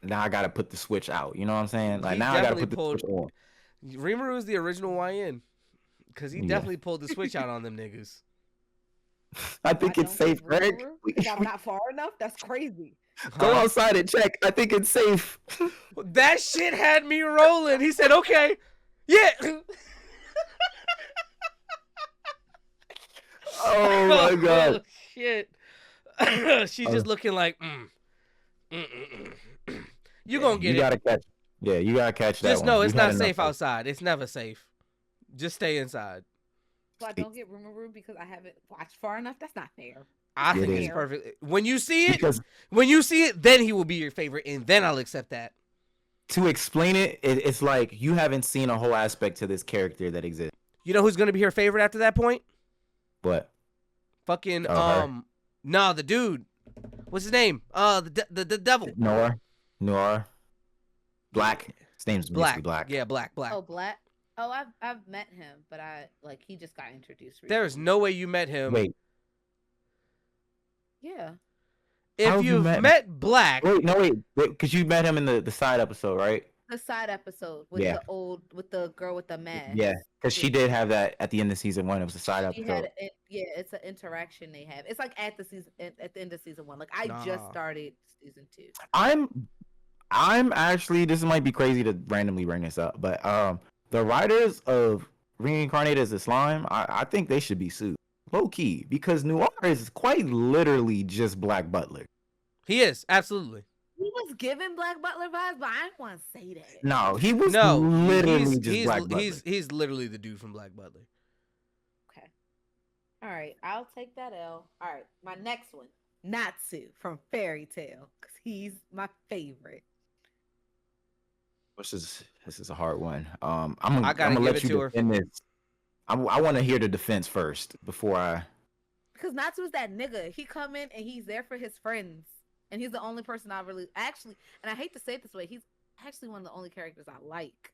Now I gotta put the switch out. You know what I'm saying? Like now I gotta put the switch on.
Rimuru is the original YN, because he definitely pulled the switch out on them niggas.
I think it's safe, Greg.
Because I'm not far enough. That's crazy.
Go outside and check. I think it's safe.
That shit had me rolling. He said, "Okay, yeah."
Oh my god!
Oh, shit. She's just looking like, You gonna get it.
You gotta catch. Yeah, you gotta catch that.
Just know it's not safe outside. It's never safe. Just stay inside.
So I don't get Rimuru because I haven't watched far enough. That's not fair.
I think it's perfect. When you see it, then he will be your favorite, and then I'll accept that.
To explain it, it's like you haven't seen a whole aspect to this character that exists.
You know who's gonna be her favorite after that point?
What?
Fucking no, the dude. What's his name? The devil.
Noir. Black. His name's Black.
Yeah, Black.
Oh, Black. Oh, I've met him, but he just got introduced recently.
There's no way you met him.
Wait.
Yeah.
If you've met Black.
Wait, because you met him in the side episode, right?
The side episode with the girl with the mask.
Yeah, because she did have that at the end of season 1. It was a side episode.
It's an interaction they have. It's like at the end of season 1. Like I just started season 2.
I'm actually, this might be crazy to randomly bring this up, but the writers of Reincarnated as a Slime, I think they should be sued. Low key, because Noir is quite literally just Black Butler.
He is, absolutely.
He was giving Black Butler vibes, but I didn't want to say that.
No, he was literally just Black Butler.
He's literally the dude from Black Butler.
Okay. All right, I'll take that L. All right, my next one, Natsu from Fairy Tail, because he's my favorite.
This is a hard one. I'm gonna
give
let
it
you
to her.
defend this. I want to hear the defense first before I.
Because Natsu's that nigga. He come in and he's there for his friends, and he's the only person I really actually. And I hate to say it this way, he's actually one of the only characters I like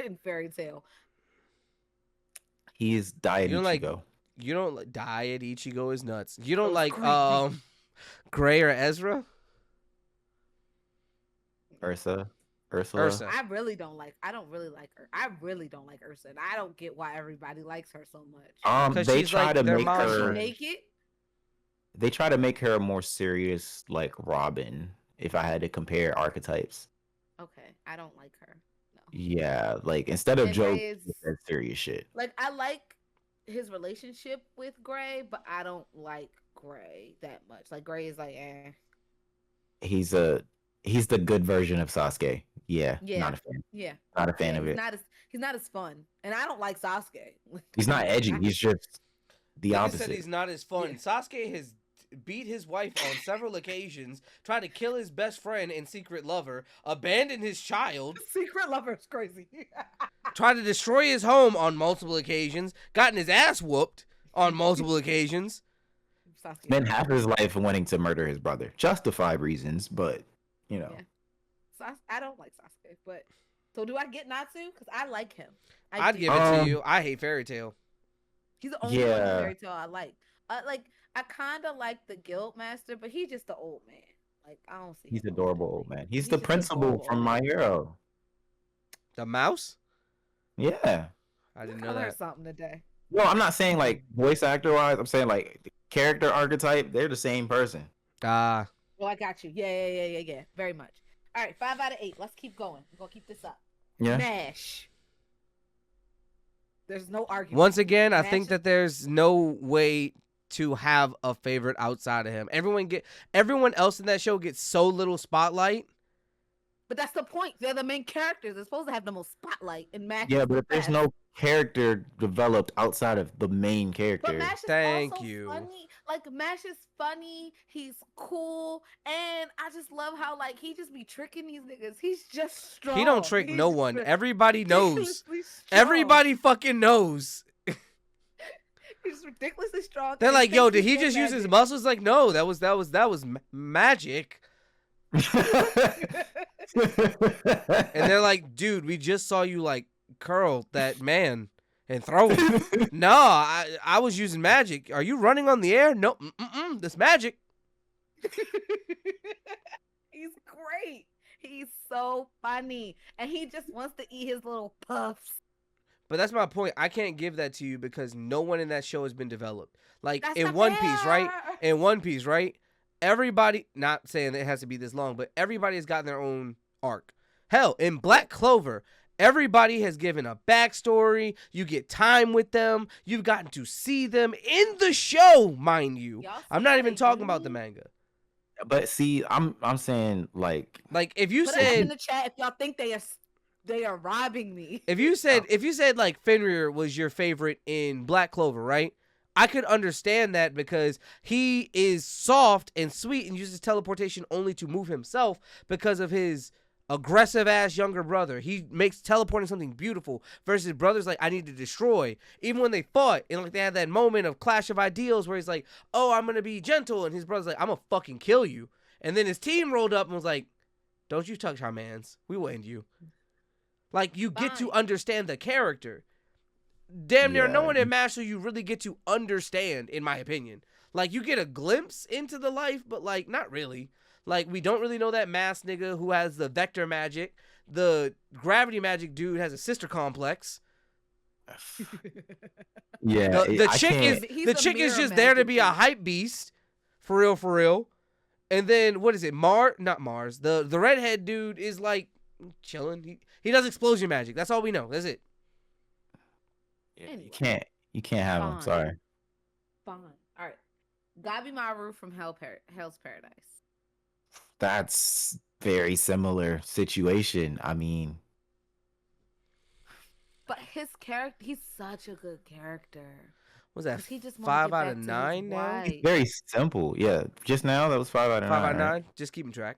in Fairy Tail.
He is Diet Ichigo.
You don't like Diet Ichigo is nuts. You don't like Gray or Ezra?
Ursa.
I really don't like. I don't really like her. I really don't like Ursa, and I don't get why everybody likes her so much.
They try to make her.
Is she naked?
They try to make her a more serious, like Robin. If I had to compare archetypes.
Okay, I don't like her. No.
Yeah, like instead of Joe, that serious shit.
Like I like his relationship with Gray, but I don't like Gray that much. Like Gray is like, He's the good version of Sasuke. Yeah. Not a fan. Yeah.
Not a fan of it.
He's not as fun. And I don't like Sasuke.
He's not edgy. He's just the opposite.
Said he's not as fun. Yeah. Sasuke has beat his wife on several occasions, tried to kill his best friend and secret lover, abandoned his child.
Secret lover is crazy.
Tried to destroy his home on multiple occasions, gotten his ass whooped on multiple occasions.
Spent half his life wanting to murder his brother. Justified reasons, but you know.
Yeah. I don't like Sasuke, but so do I get Natsu? Because I like him.
I'd give it to you. I hate Fairy Tail.
He's the only one in Fairy Tail I like. I kind of like the Guild Master, but he's just the old man. Like I don't see.
He's adorable old man. He's the principal from My Hero.
The mouse?
Yeah.
I didn't know that.
I learned something today.
No, I'm not saying like voice actor wise. I'm saying like the character archetype. They're the same person.
Well, I got you. Yeah. Very much. All right, 5 out of 8. Let's keep going. We're gonna keep this up.
Yeah.
Nash. There's no argument.
Once again, I think that there's no way to have a favorite outside of him. Everyone else in that show gets so little spotlight.
But that's the point. They're the main characters. They're supposed to have the most spotlight in MASH.
Yeah, but if there's no character developed outside of the main character.
But MASH is funny. Like, MASH is funny. He's cool. And I just love how, like, he just be tricking these niggas. He's just strong.
He don't trick no one. Everybody knows. Everybody fucking knows.
He's ridiculously strong.
They're like, yo, did he just use his muscles? Like, no, that was magic. And they're like, dude, we just saw you like curl that man and throw him. No, I was using magic. Are you running on the air? No, that's magic.
He's great. He's so funny, and he just wants to eat his little puffs.
But that's my point. I can't give that to you because no one in that show has been developed. Like in One Piece, right? In One Piece, right? Everybody, not saying that it has to be this long, but everybody has gotten their own arc. Hell, in Black Clover, everybody has given a backstory. You get time with them. You've gotten to see them in the show, mind you. I'm not even talking about the manga.
But see, I'm saying like
if you
put
said
in the chat if y'all think they are robbing me.
If you said like Fenrir was your favorite in Black Clover, right? I could understand that because he is soft and sweet and uses teleportation only to move himself because of his aggressive ass younger brother. He makes teleporting something beautiful versus brothers like I need to destroy. Even when they fought and like they had that moment of clash of ideals where he's like, oh, I'm gonna be gentle, and his brother's like, I'm gonna fucking kill you. And then his team rolled up and was like, don't you touch our mans. We will end you. Like, you get to understand the character. Damn near no one in MASH you really get to understand, in my opinion. Like, you get a glimpse into the life, but, like, not really. Like, we don't really know that masked nigga who has the vector magic. The gravity magic dude has a sister complex.
Yeah.
The chick is just there to be a hype beast. For real, for real. And then, what is it? Not Mars. The redhead dude is, like, chilling. He does explosion magic. That's all we know. That's it.
Yeah, you can't have him. Sorry.
Fine. All right. Gabimaru from Hell's Paradise.
That's very similar situation. I mean,
but his character, he's such a good character.
Was that 5 out of 9 now?
It's very simple. Yeah. Just now, that was 5 out of 9.
5 out of 9? Just keeping track.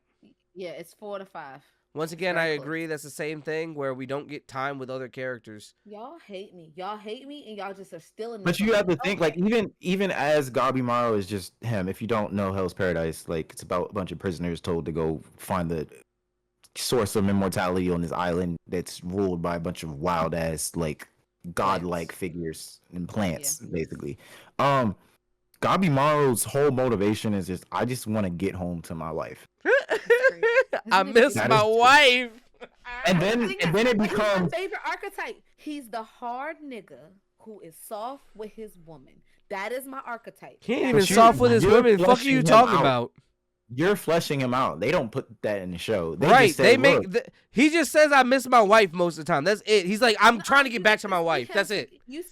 Yeah, it's 4 to 5.
Once again, I agree. That's the same thing where we don't get time with other characters.
Y'all hate me. And y'all just are still in.
But you have to think, like, even as Gabimaru is just him. If you don't know Hell's Paradise, like, it's about a bunch of prisoners told to go find the source of immortality on this island that's ruled by a bunch of wild ass, like, godlike figures and plants, basically. Gabimaru's whole motivation is just, I just want to get home to my wife.
I miss my wife.
And then it becomes
my favorite archetype. He's the hard nigga who is soft with his woman. That is my archetype.
He ain't even soft with his women. Fuck are you talking about?
You're fleshing him out. They don't put that in the show.
He just says I miss my wife most of the time. That's it. He's like, I'm trying to get back to my wife. That's it.
You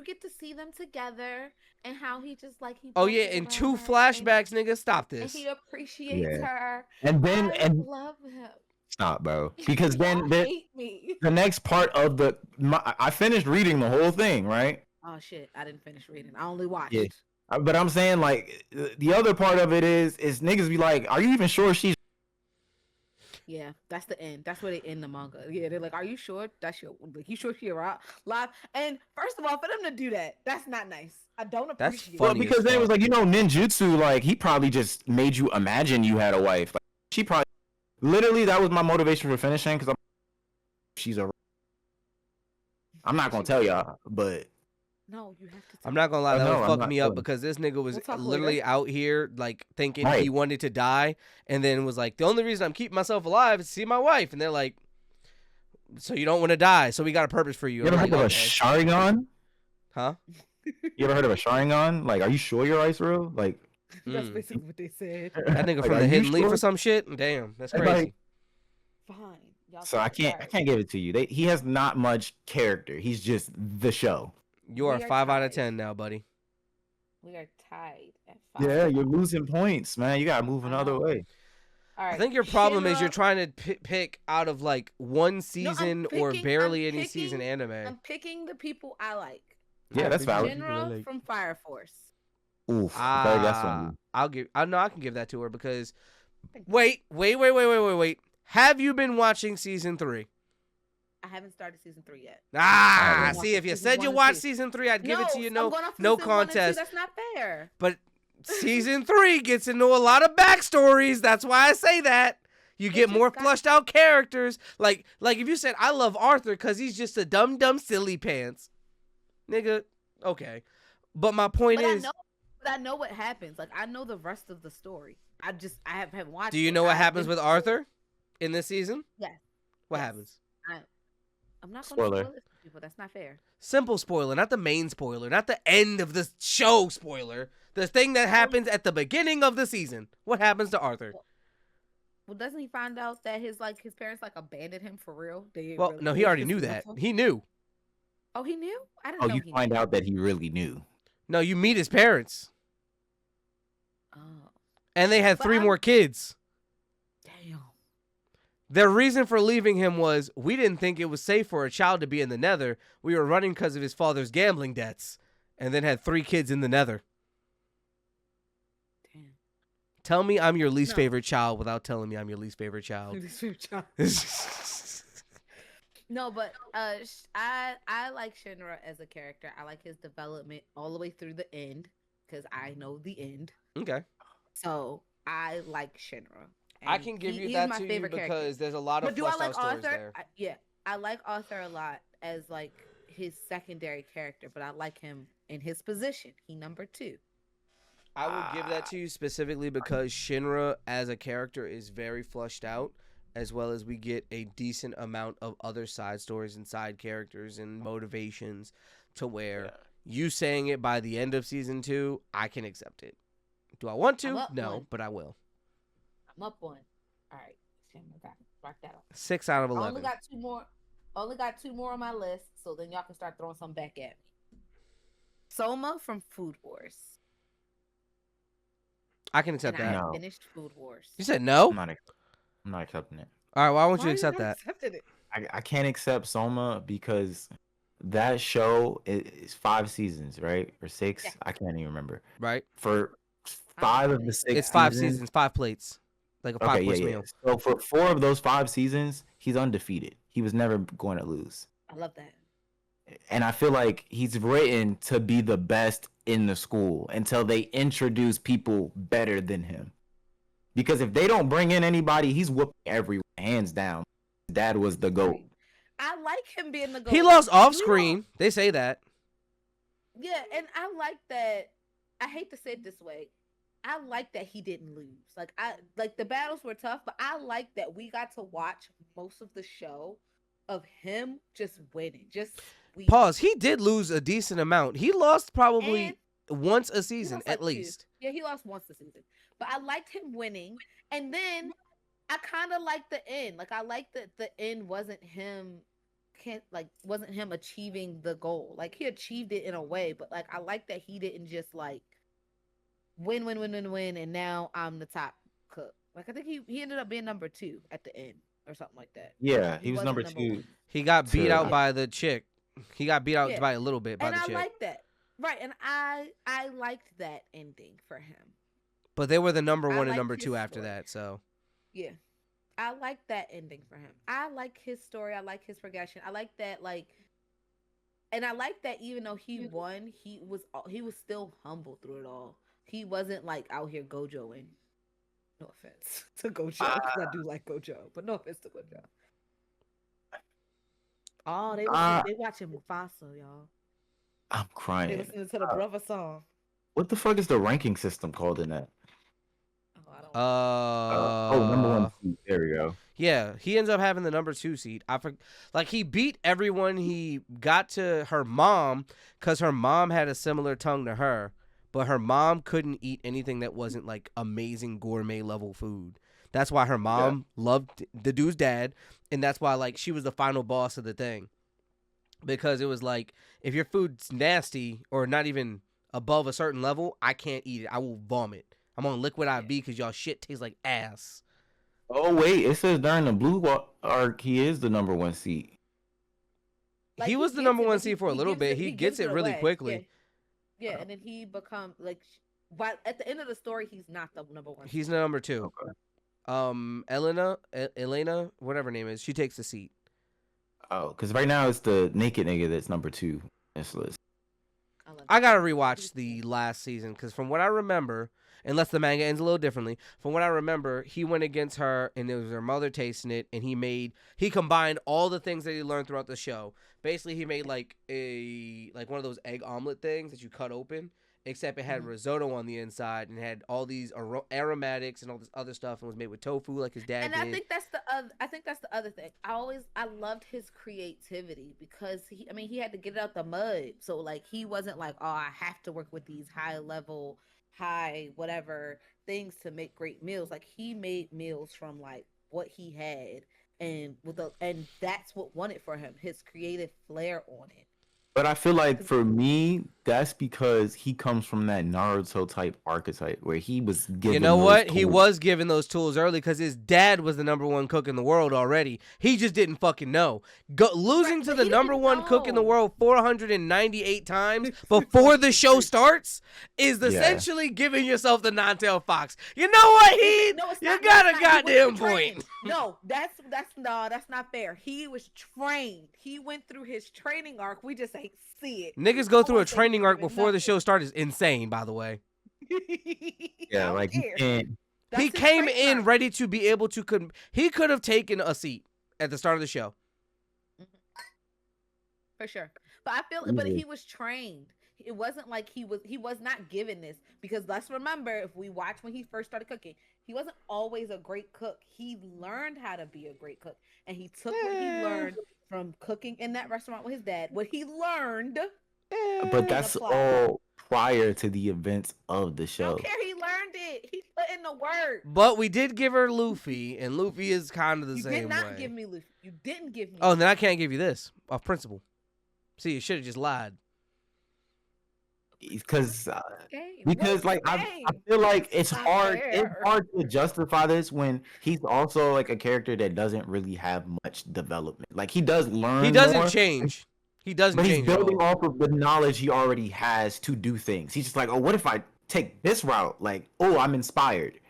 get to see them together and how he just like he.
Oh yeah, in 2 flashbacks, nigga. Stop this.
And he appreciates her.
And then
I love him.
Stop, bro. Because then
hate me.
The next part of I finished reading the whole thing, right?
Oh shit, I didn't finish reading. I only watched.
Yeah. But I'm saying, like, the other part of it is niggas be like, are you even sure she's...
Yeah, that's the end. That's where they end the manga. Yeah, they're like, are you sure that's your... Like, you sure she alive? And first of all, for them to do that, that's not nice. I don't appreciate it.
Well, because then it was like, ninjutsu, like, he probably just made you imagine you had a wife. Like, she probably... Literally, that was my motivation for finishing, because I'm not going to tell y'all, but...
No, you have to.
I'm not gonna lie, that would fuck me up because this nigga was literally out here like thinking he wanted to die, and then was like, the only reason I'm keeping myself alive is to see my wife, and they're like, so you don't want to die, so we got a purpose for you.
You ever heard of a Sharingan?
Huh?
You ever heard of a Sharingan? Like, are you sure your eyes real? Like,
that's basically what they said.
That nigga from the Hidden Leaf or some shit. Damn, that's crazy.
Fine.
So I can't give it to you. He has not much character. He's just the show.
You are 5 out of 10 now, buddy.
We are tied at 5.
Yeah, you're losing points, man. You gotta move another way.
All right.
I think your problem is you're trying to pick out of like one season or barely any season anime.
I'm picking the people I like.
Yeah, that's valid.
Shinra from Fire Force.
Oof. That's one.
I can give that to her because. Wait. Have you been watching season 3?
I haven't started season 3 yet.
See, if you said you watched season 3, I'd give it to you. No contest.
That's not fair.
But season 3 gets into a lot of backstories. That's why I say that. You get more flushed out characters. Like if you said, I love Arthur because he's just a dumb silly pants. Nigga, okay. But my point is...
I know what happens. Like, I know the rest of the story. I haven't watched it.
Do you know what happens with Arthur in this season?
Yes.
What happens?
I'm not going to spoil it for people. That's not fair.
Simple spoiler, not the main spoiler, not the end of the show spoiler. The thing that happens at the beginning of the season. What happens to Arthur?
Well, doesn't he find out that his parents abandoned him for real?
No, he already knew that. He knew.
Oh, he knew? I didn't know.
You find out that he really knew.
No, you meet his parents.
Oh.
And they had 3 more kids.
Damn.
Their reason for leaving him was, we didn't think it was safe for a child to be in the Nether. We were running because of his father's gambling debts. And then had 3 kids in the Nether.
Damn.
Tell me I'm your least favorite child without telling me I'm your least favorite child.
No, but I like Shinra as a character. I like his development all the way through the end because I know the end.
Okay.
So I like Shinra.
I can give you that to you because there's a lot of fleshed out stories there.
I like Arthur a lot as his secondary character, but I like him in his position. He number 2.
I will give that to you specifically because Shinra as a character is very fleshed out, as well as we get a decent amount of other side stories and side characters and motivations to where you saying it by the end of season 2, I can accept it. Do I want to? No, but I will.
I'm up 1. All right. Mark that up.
6 out of 11.
I only got 2 more on my list, so then y'all can start throwing some back at me. Soma from Food Wars.
I can accept that.
I finished Food Wars.
You said no?
I'm not accepting it.
All right, why won't you accept that?
I can't accept Soma because that show is 5 seasons, right? Or 6? Yeah. I can't even remember.
Right.
For 5 of the 6
it's 5 seasons, 5 plates. Like a 5-course meal.
So for 4 of those 5 seasons, he's undefeated. He was never going to lose.
I love that.
And I feel like he's written to be the best in the school until they introduce people better than him. Because if they don't bring in anybody, he's whooping everyone, hands down. Dad was the GOAT.
I like him being the GOAT.
He lost off screen. They say that.
Yeah, and I like that. I hate to say it this way. I like that he didn't lose. The battles were tough, but I like that we got to watch most of the show of him just winning.
Pause. He did lose a decent amount. He lost probably once a season at least.
Yeah, he lost once a season. But I liked him winning. And then I kind of liked the end. I liked that the end wasn't him achieving the goal. He achieved it in a way, but I like that he didn't just win, and now I'm the top cook. I think he ended up being number 2 at the end or something like that.
Yeah, he was number 2.
1.
He got beat out by the chick. He got beat out by a little bit by the chick.
And I like that. Right, and I liked that ending for him.
But they were the number 1 and number 2 after that, so.
Yeah. I like that ending for him. I like his story. I like his progression. I like that, and I like that even though he won, he was still humble through it all. He wasn't out here Gojoing. No offense to Gojo, because I do like Gojo, but no offense to Gojo. Oh, they watching Mufasa, y'all.
I'm crying.
They listening to the brother song.
What the fuck is the ranking system called in that?
Number
1 seed. There we go.
Yeah, he ends up having the number 2 seed. He beat everyone. He got to her mom because her mom had a similar tongue to her, but her mom couldn't eat anything that wasn't amazing gourmet level food. That's why her mom loved the dude's dad, and that's why she was the final boss of the thing. Because it was if your food's nasty or not even above a certain level, I can't eat it. I will vomit. I'm on liquid IV because y'all shit tastes like ass.
Oh wait, it says during the blue arc he is the number 1 seed.
Like, he was the number 1 seed for a little bit. He gets it really quickly.
Yeah, and then he becomes like, but at the end of the story, he's not the number 1 seed.
He's the number 2. Okay. Elena, whatever her name is, she takes the seat.
Oh, because right now it's the naked nigga that's number 2 in this list.
I gotta rewatch the last season because from what I remember, unless the manga ends a little differently, from what I remember, he went against her and it was her mother tasting it, and he combined all the things that he learned throughout the show. Basically, he made like one of those egg omelet things that you cut open, except it had risotto on the inside and had all these aromatics and all this other stuff, and was made with tofu like his dad did.
And I think that's the other thing. I loved his creativity because he had to get it out the mud. So like he wasn't like, oh, I have to work with these high whatever things to make great meals. Like he made meals from like what he had, and that's what won it for him, his creative flair on it.
But I feel like for me, that's because he comes from that Naruto type archetype where he was given.
You know what? He was given those tools early because his dad was the number 1 cook in the world already. He just didn't fucking know. Losing to the number 1 cook in the world 498 times before the show starts is essentially giving yourself the non-tail fox. You know what, Heed? No, you got a goddamn point.
No, that's not fair. He was trained. He went through his training arc. We just ain't see it.
Niggas go through a training arc before the show starts is insane, by the way.
Yeah, like
he came in ready to be able to. He could have taken a seat at the start of the show.
For sure. But I feel, but he was trained. It wasn't like he was not given this, because let's remember, if we watch when he first started cooking, he wasn't always a great cook. He learned how to be a great cook, and he took what he learned from cooking in that restaurant with his dad, what he learned.
But that's all prior to the events of the show.
I don't care. He learned it. He put in the work.
But we did give her Luffy, and Luffy is kind of the same way.
You did not give me Luffy. You didn't give me.
Oh, then I can't give you this off principle. See, you should have just lied.
Because like I feel like it's hard to justify this when he's also like a character that doesn't really have much development. Like he does learn.
He doesn't change. He doesn't
but
change.
He's building off of the knowledge he already has to do things. He's just like, oh, what if I take this route? Like, oh, I'm inspired.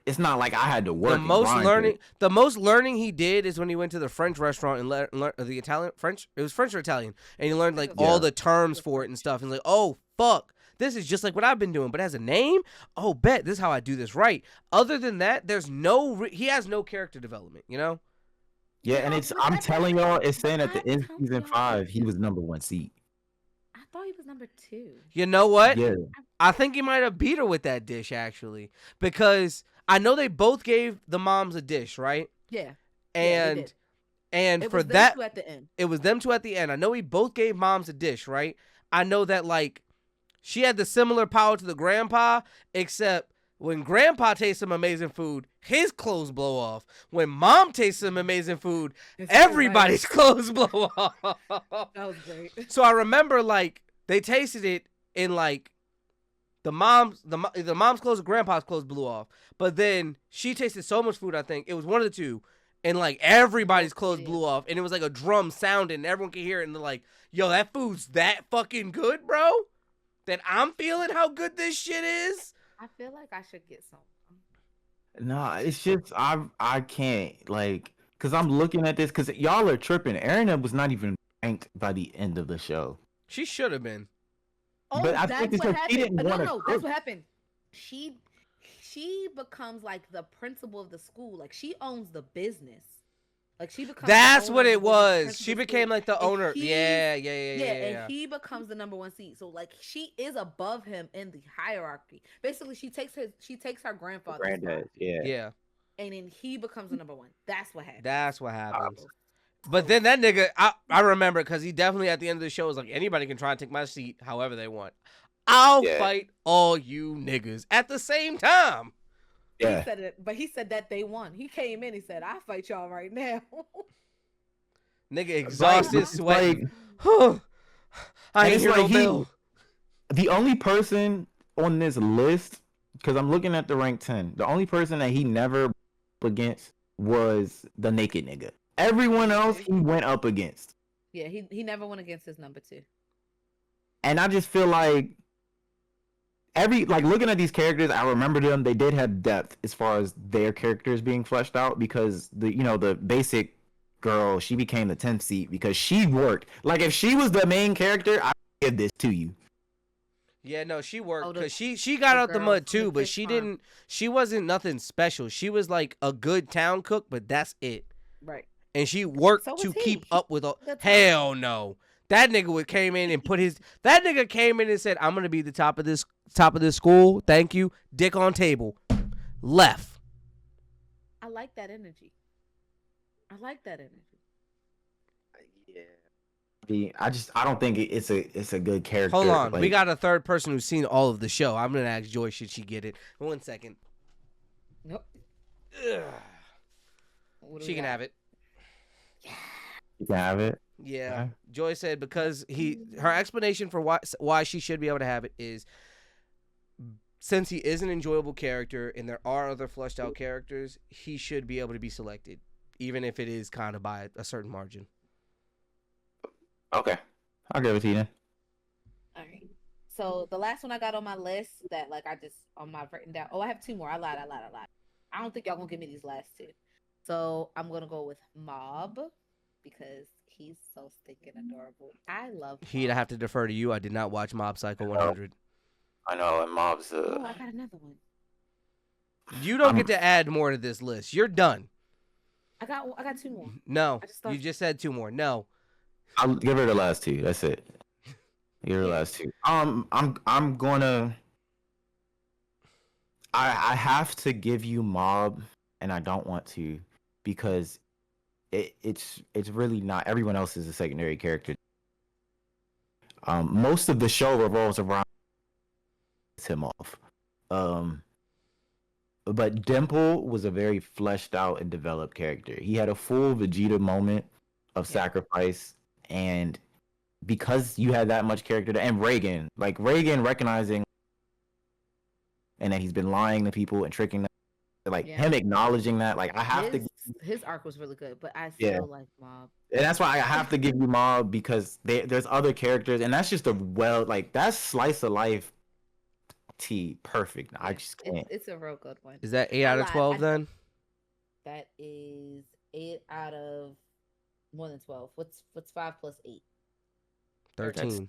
It's not like I had to work.
The most learning he did is when he went to the French restaurant and learned the Italian French. It was French or Italian, and he learned like all the terms for it and stuff. And like, oh fuck, this is just like what I've been doing, but it has a name. Oh, bet this is how I do this right. Other than that, there's he has no character development. You know.
Yeah, and I'm telling y'all, it's saying at the end of season 5 he was number 1 seed.
I thought he was number 2.
You know what?
Yeah.
I think he might have beat her with that dish, actually. Because I know they both gave the moms a dish, right?
Yeah.
And
it
for that,
at the end.
It was them two at the end. I know we both gave moms a dish, right? I know that, like, she had the similar power to the grandpa, except when grandpa tastes some amazing food, his clothes blow off. When mom tastes some amazing food, everybody's clothes blow off.
That was great.
So I remember, like, they tasted it in, like, the mom's clothes or grandpa's clothes blew off. But then she tasted so much food, I think. It was one of the two. And, like, everybody's clothes blew off. And it was like a drum sounding. And everyone could hear it. And they're like, yo, that food's that fucking good, bro? That I'm feeling how good this shit is?
I feel like I should get some.
Nah, it's just, I can't, like, because I'm looking at this, because y'all are tripping. Erina was not even ranked by the end of the show.
She should have been.
Oh, but I think because she didn't want to cook. That's what happened. She becomes like the principal of the school. Like she owns the business. Like she becomes.
That's what it was. She became like the owner. Yeah. And
he becomes the number 1 seed. So like she is above him in the hierarchy. Basically, she takes her grandfather's
granddad. Yeah.
And then he becomes the number 1. That's what happens.
That's what happens. But then that nigga, I remember, because he definitely at the end of the show was like, anybody can try and take my seat however they want. I'll fight all you niggas at the same time.
Yeah.
He said it, but he said that they won. He came in, he said, I'll fight y'all right now.
Nigga exhausted, sweating. I ain't hear no bill.
The only person on this list, because I'm looking at the rank 10, the only person that he never against was the naked nigga. Everyone else he went up against.
Yeah, he never went against his number 2.
And I just feel like looking at these characters, I remember them. They did have depth as far as their characters being fleshed out, because the basic girl, she became the 10th seat because she worked. Like, if she was the main character, I'd give this to you.
Yeah, no, she worked because she got out the mud too, but she wasn't nothing special. She was like a good town cook, but that's it.
Right.
And she worked to keep up with all. Hell no. That nigga came in and that nigga came in and said, I'm gonna be the top of this school. Thank you. Dick on table. Left.
I like that energy.
Yeah. I don't think it's a good character.
Hold on. We got a third person who's seen all of the show. I'm gonna ask Joy, should she get it? 1 second.
Nope.
She can have it.
Yeah.
You can have it.
Yeah.
Okay.
Joy said because her explanation for why she should be able to have it is since he is an enjoyable character and there are other fleshed out characters, he should be able to be selected, even if it is kind of by a certain margin.
Okay. I'll give it to you then.
All right. So the last one I got on my list that on my written down. Oh, I have 2 more. I lied. I don't think y'all gonna give me these last 2. So I'm gonna go with Mob because he's so stinking adorable. I love Mob.
He'd have to defer to you. I did not watch Mob Psycho 100.
I know, and Mob's
Oh, I got another one.
You don't get to add more to this list. You're done.
I got 2 more.
No, you just said 2 more. No.
I'll give her the last 2. That's it. Give her the last 2. I'm gonna. I have to give you Mob, and I don't want to because it's really not. Everyone else is a secondary character. Most of the show revolves around him off. But Dimple was a very fleshed out and developed character. He had a full Vegeta moment of sacrifice, and because you had that much character, and Reagan recognizing and that he's been lying to people and tricking them, him acknowledging that, I have to.
His arc was really good, but I still like Mob,
and that's why I have to give you Mob because there's other characters, and that's just that's slice of life. Perfect. I just can't.
It's a real good one.
Is that 8 out of 12 then?
That is 8 out of more than 12. What's 5 plus 8?
13.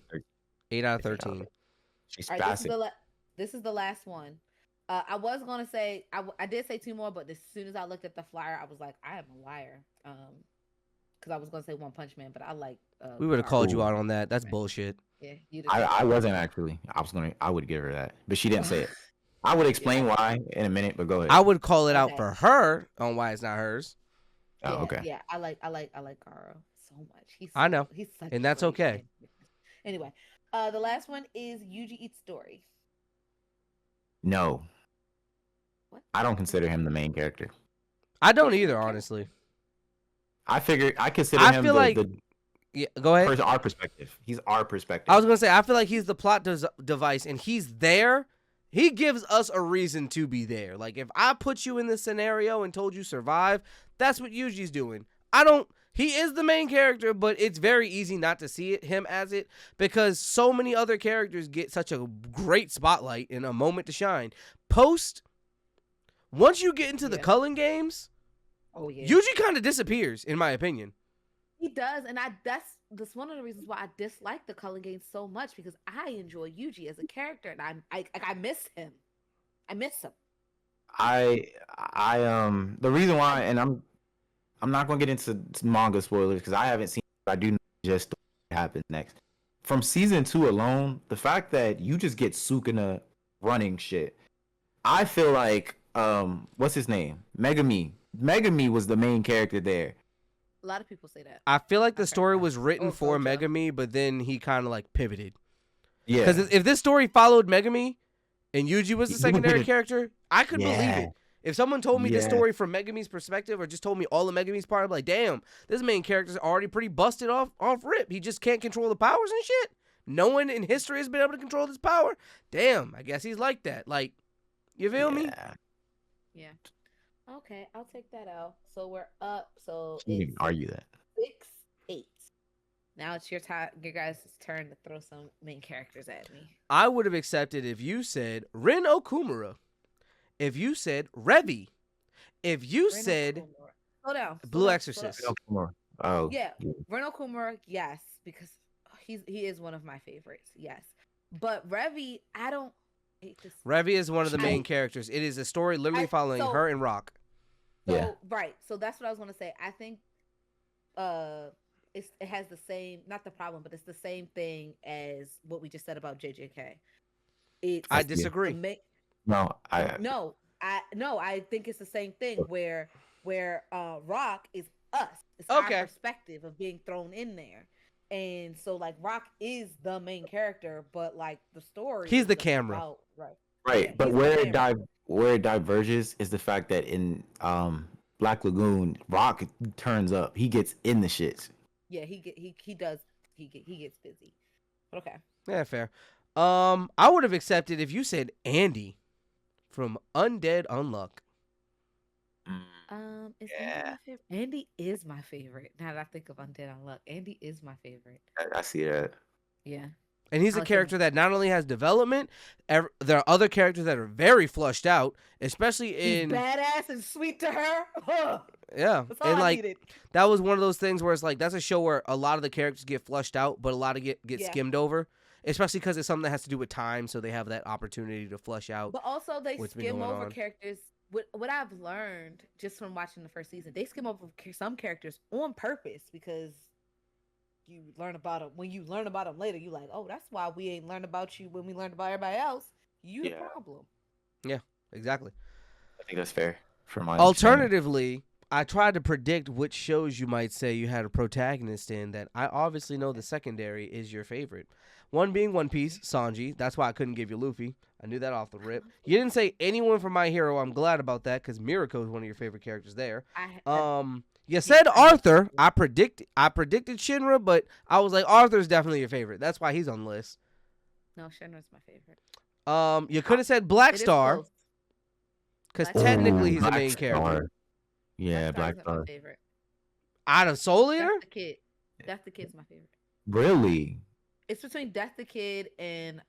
8 out of 13.
She's
all right, this is the last one. I was gonna say I did say 2 more, but as soon as I looked at the flyer, I was like, I am a liar. Because I was gonna say One Punch Man, but I like.
We would have called you out on that. That's bullshit.
Yeah,
I wasn't actually. I would give her that, but she didn't say it. I would explain why in a minute, but go ahead.
I would call it out for her on why it's not hers.
Oh, okay.
Yeah, I like Garo so much.
I know,
he's such
and that's okay.
Anyway, the last one is Yuji Eats Story.
No.
What?
I don't consider him the main character.
I don't either, honestly.
I consider him
yeah, go ahead.
Our perspective. He's our perspective.
I was gonna say I feel like he's the plot device, and he's there. He gives us a reason to be there. Like if I put you in this scenario and told you survive, that's what Yuji's doing. He is the main character, but it's very easy not to see him as it because so many other characters get such a great spotlight and a moment to shine. Once you get into the Cullen games, Yuji kind of disappears, in my opinion.
He does, and that's one of the reasons why I dislike the Cullen games so much because I enjoy Yuji as a character, and I miss him. I miss him.
The reason why, and I'm not going to get into manga spoilers because I haven't seen. I do know just what happens next. From season 2 alone, the fact that you just get Sukuna running shit, I feel like what's his name? Megami was the main character there.
A lot of people say that.
I feel like the story was written for Megami, but then he kind of pivoted.
Yeah.
Because if this story followed Megami and Yuji was the secondary character, I could believe it. If someone told me this story from Megami's perspective or just told me all of Megami's part, I'm like, damn, this main character's already pretty busted off rip. He just can't control the powers and shit. No one in history has been able to control this power. Damn, I guess he's like that. Like, you feel me?
Yeah. Okay, I'll take that out. So we're up. So
Can't even argue that.
6-8. Now it's your guys' turn to throw some main characters at me.
I would have accepted if you said Rin Okumura. If you said Revi. If you said Blue Exorcist.
Oh.
Yeah. Rin Okumura, yes, because he is one of my favorites. Yes. But Revi, I don't hate this.
Revi is one of the main characters. It is a story literally following her and Rock.
So, right. So that's what I was going to say. I think it has the same, not the problem, but it's the same thing as what we just said about JJK.
I disagree.
I think it's the same thing where Rock is us. It's our perspective of being thrown in there. And so like Rock is the main character, but like the story,
he's the camera.
Right. Yeah, but where it diverges is the fact that in Black Lagoon, Rock turns up. He gets in the shits.
Yeah, he gets busy. But okay.
Yeah, fair. I would have accepted if you said Andy from Undead Unluck.
Andy is my favorite. Now that I think of Undead Unluck, Andy is my favorite.
I see that.
Yeah.
And he's a character that not only has development, there are other characters that are very flushed out, especially in...
He's badass and sweet to her.
Yeah.
That's all I needed.
That was one of those things where it's like, that's a show where a lot of the characters get flushed out, but a lot of get skimmed over, especially because it's something that has to do with time, so they have that opportunity to flush out.
But also they skim over characters. What I've learned just from watching the first season, they skim over some characters on purpose because you learn about them. When you learn about them later, you like, oh, that's why we ain't learned about you when we learned about everybody else. You the problem.
Yeah, exactly.
I think that's fair. For my
Alternatively, I tried to predict which shows you might say you had a protagonist in that I obviously know the secondary is your favorite. One being One Piece, Sanji. That's why I couldn't give you Luffy. I knew that off the rip. You didn't say anyone from My Hero. I'm glad about that because Mirako is one of your favorite characters there. You said Arthur. I predicted Shinra, but I was like, Arthur's definitely your favorite. That's why he's on the list.
No, Shinra's my favorite.
You could have said Black Star because technically he's the main character.
Yeah, Black Star.
Favorite.
Out of Soul Eater?
Death the Kid's my favorite.
Really?
It's between Death the Kid and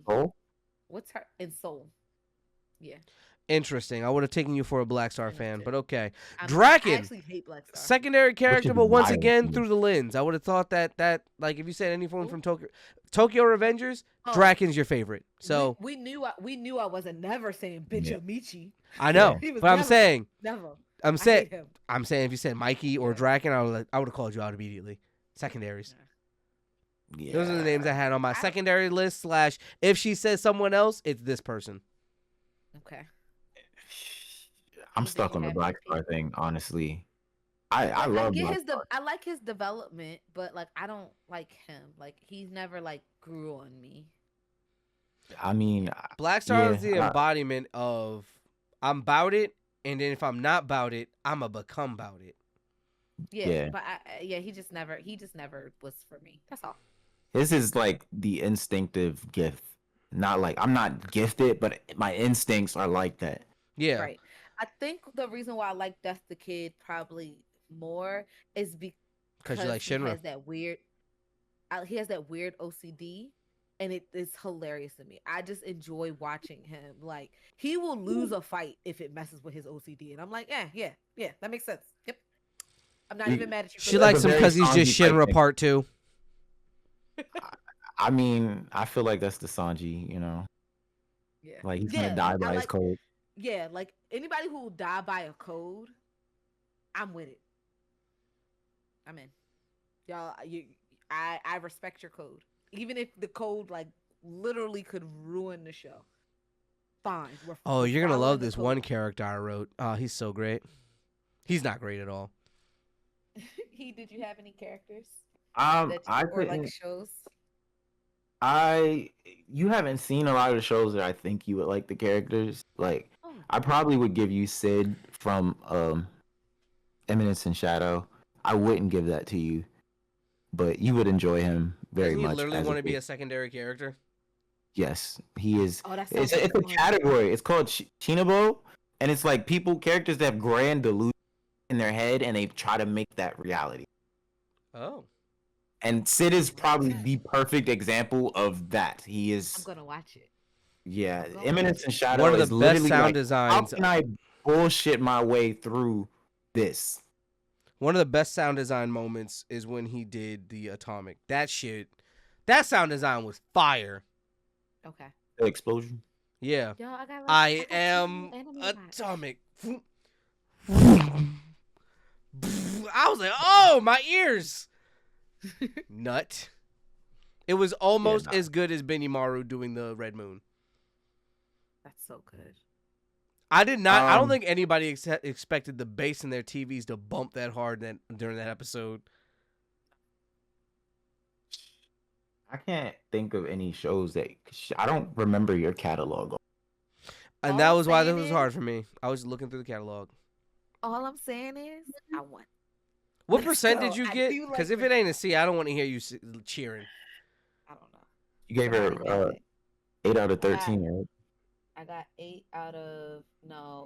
Soul?
What's her in Soul? Yeah.
Interesting. I would have taken you for a Black Star fan, but okay.
Draken. I actually hate Black Star.
Secondary character, but once again through the lens. I would have thought that like if you said anyone from Tokyo Revengers, Draken's your favorite. So
we knew I wasn't never saying bitch Michi.
I know, but I'm saying
never.
I'm saying if you said Mikey or Draken, I would have called you out immediately. Secondaries. Yeah. Those are the names I had on my secondary list. / if she says someone else, it's this person.
Okay.
I'm stuck on the Black Star thing, honestly. I love Black Star.
I like his development, but like I don't like him. Like he's never like grew on me.
I mean,
Black Star is the embodiment of I'm about it, and then if I'm not about it, I'ma become about it.
Yeah. But he just never was for me. That's all.
This is like the instinctive gift. Not like I'm not gifted, but my instincts are like that.
Yeah.
Right. I think the reason why I like Death the Kid probably more is because
you like Shinra.
He has that weird OCD, and it is hilarious to me. I just enjoy watching him. Like he will lose a fight if it messes with his OCD, and I'm like, yeah, that makes sense. Yep. I'm not even mad at you.
She likes him because he's just Shinra Part 2.
I mean, I feel like that's the Sanji, you know.
Yeah.
Like he's gonna die by his code.
Yeah, like anybody who will die by a code, I'm with it. I'm in. Y'all, I respect your code. Even if the code like literally could ruin the show. Fine.
You're gonna love this one character I wrote. He's so great. He's not great at all.
Did you have any characters?
Like shows. You haven't seen a lot of the shows that I think you would like the characters. Like I probably would give you Sid from Eminence and Shadow. I wouldn't give that to you, but you would enjoy him very
Doesn't he
much.
literally want to be a secondary character?
Yes, he is.
Oh, that
It's
sounds
a category. It's called Chinabo, and it's like characters that have grand delusions in their head, and they try to make that reality.
Oh.
And Sid is probably the perfect example of that. He is.
I'm gonna watch it.
Yeah, Eminence and Shadow
one of the
is
best
literally
sound
like,
designs.
how can I bullshit my way through this?
One of the best sound design moments is when he did the Atomic. That sound design was fire.
Okay.
The explosion.
Yeah.
Yo,
I am Atomic. I was like, oh, my ears. Nut. It was almost as good as Benimaru doing the Red Moon.
That's so good.
I did not. I don't think anybody expected the bass in their TVs to bump that hard during that episode.
I can't think of any shows that I don't remember your catalog.
And that was why this was hard for me. I was looking through the catalog.
All I'm saying is, I won.
What percent did you get? Because if it ain't a C, I don't want to hear you cheering.
I don't know.
You gave her 8 out of 13, right?
I got 8 out of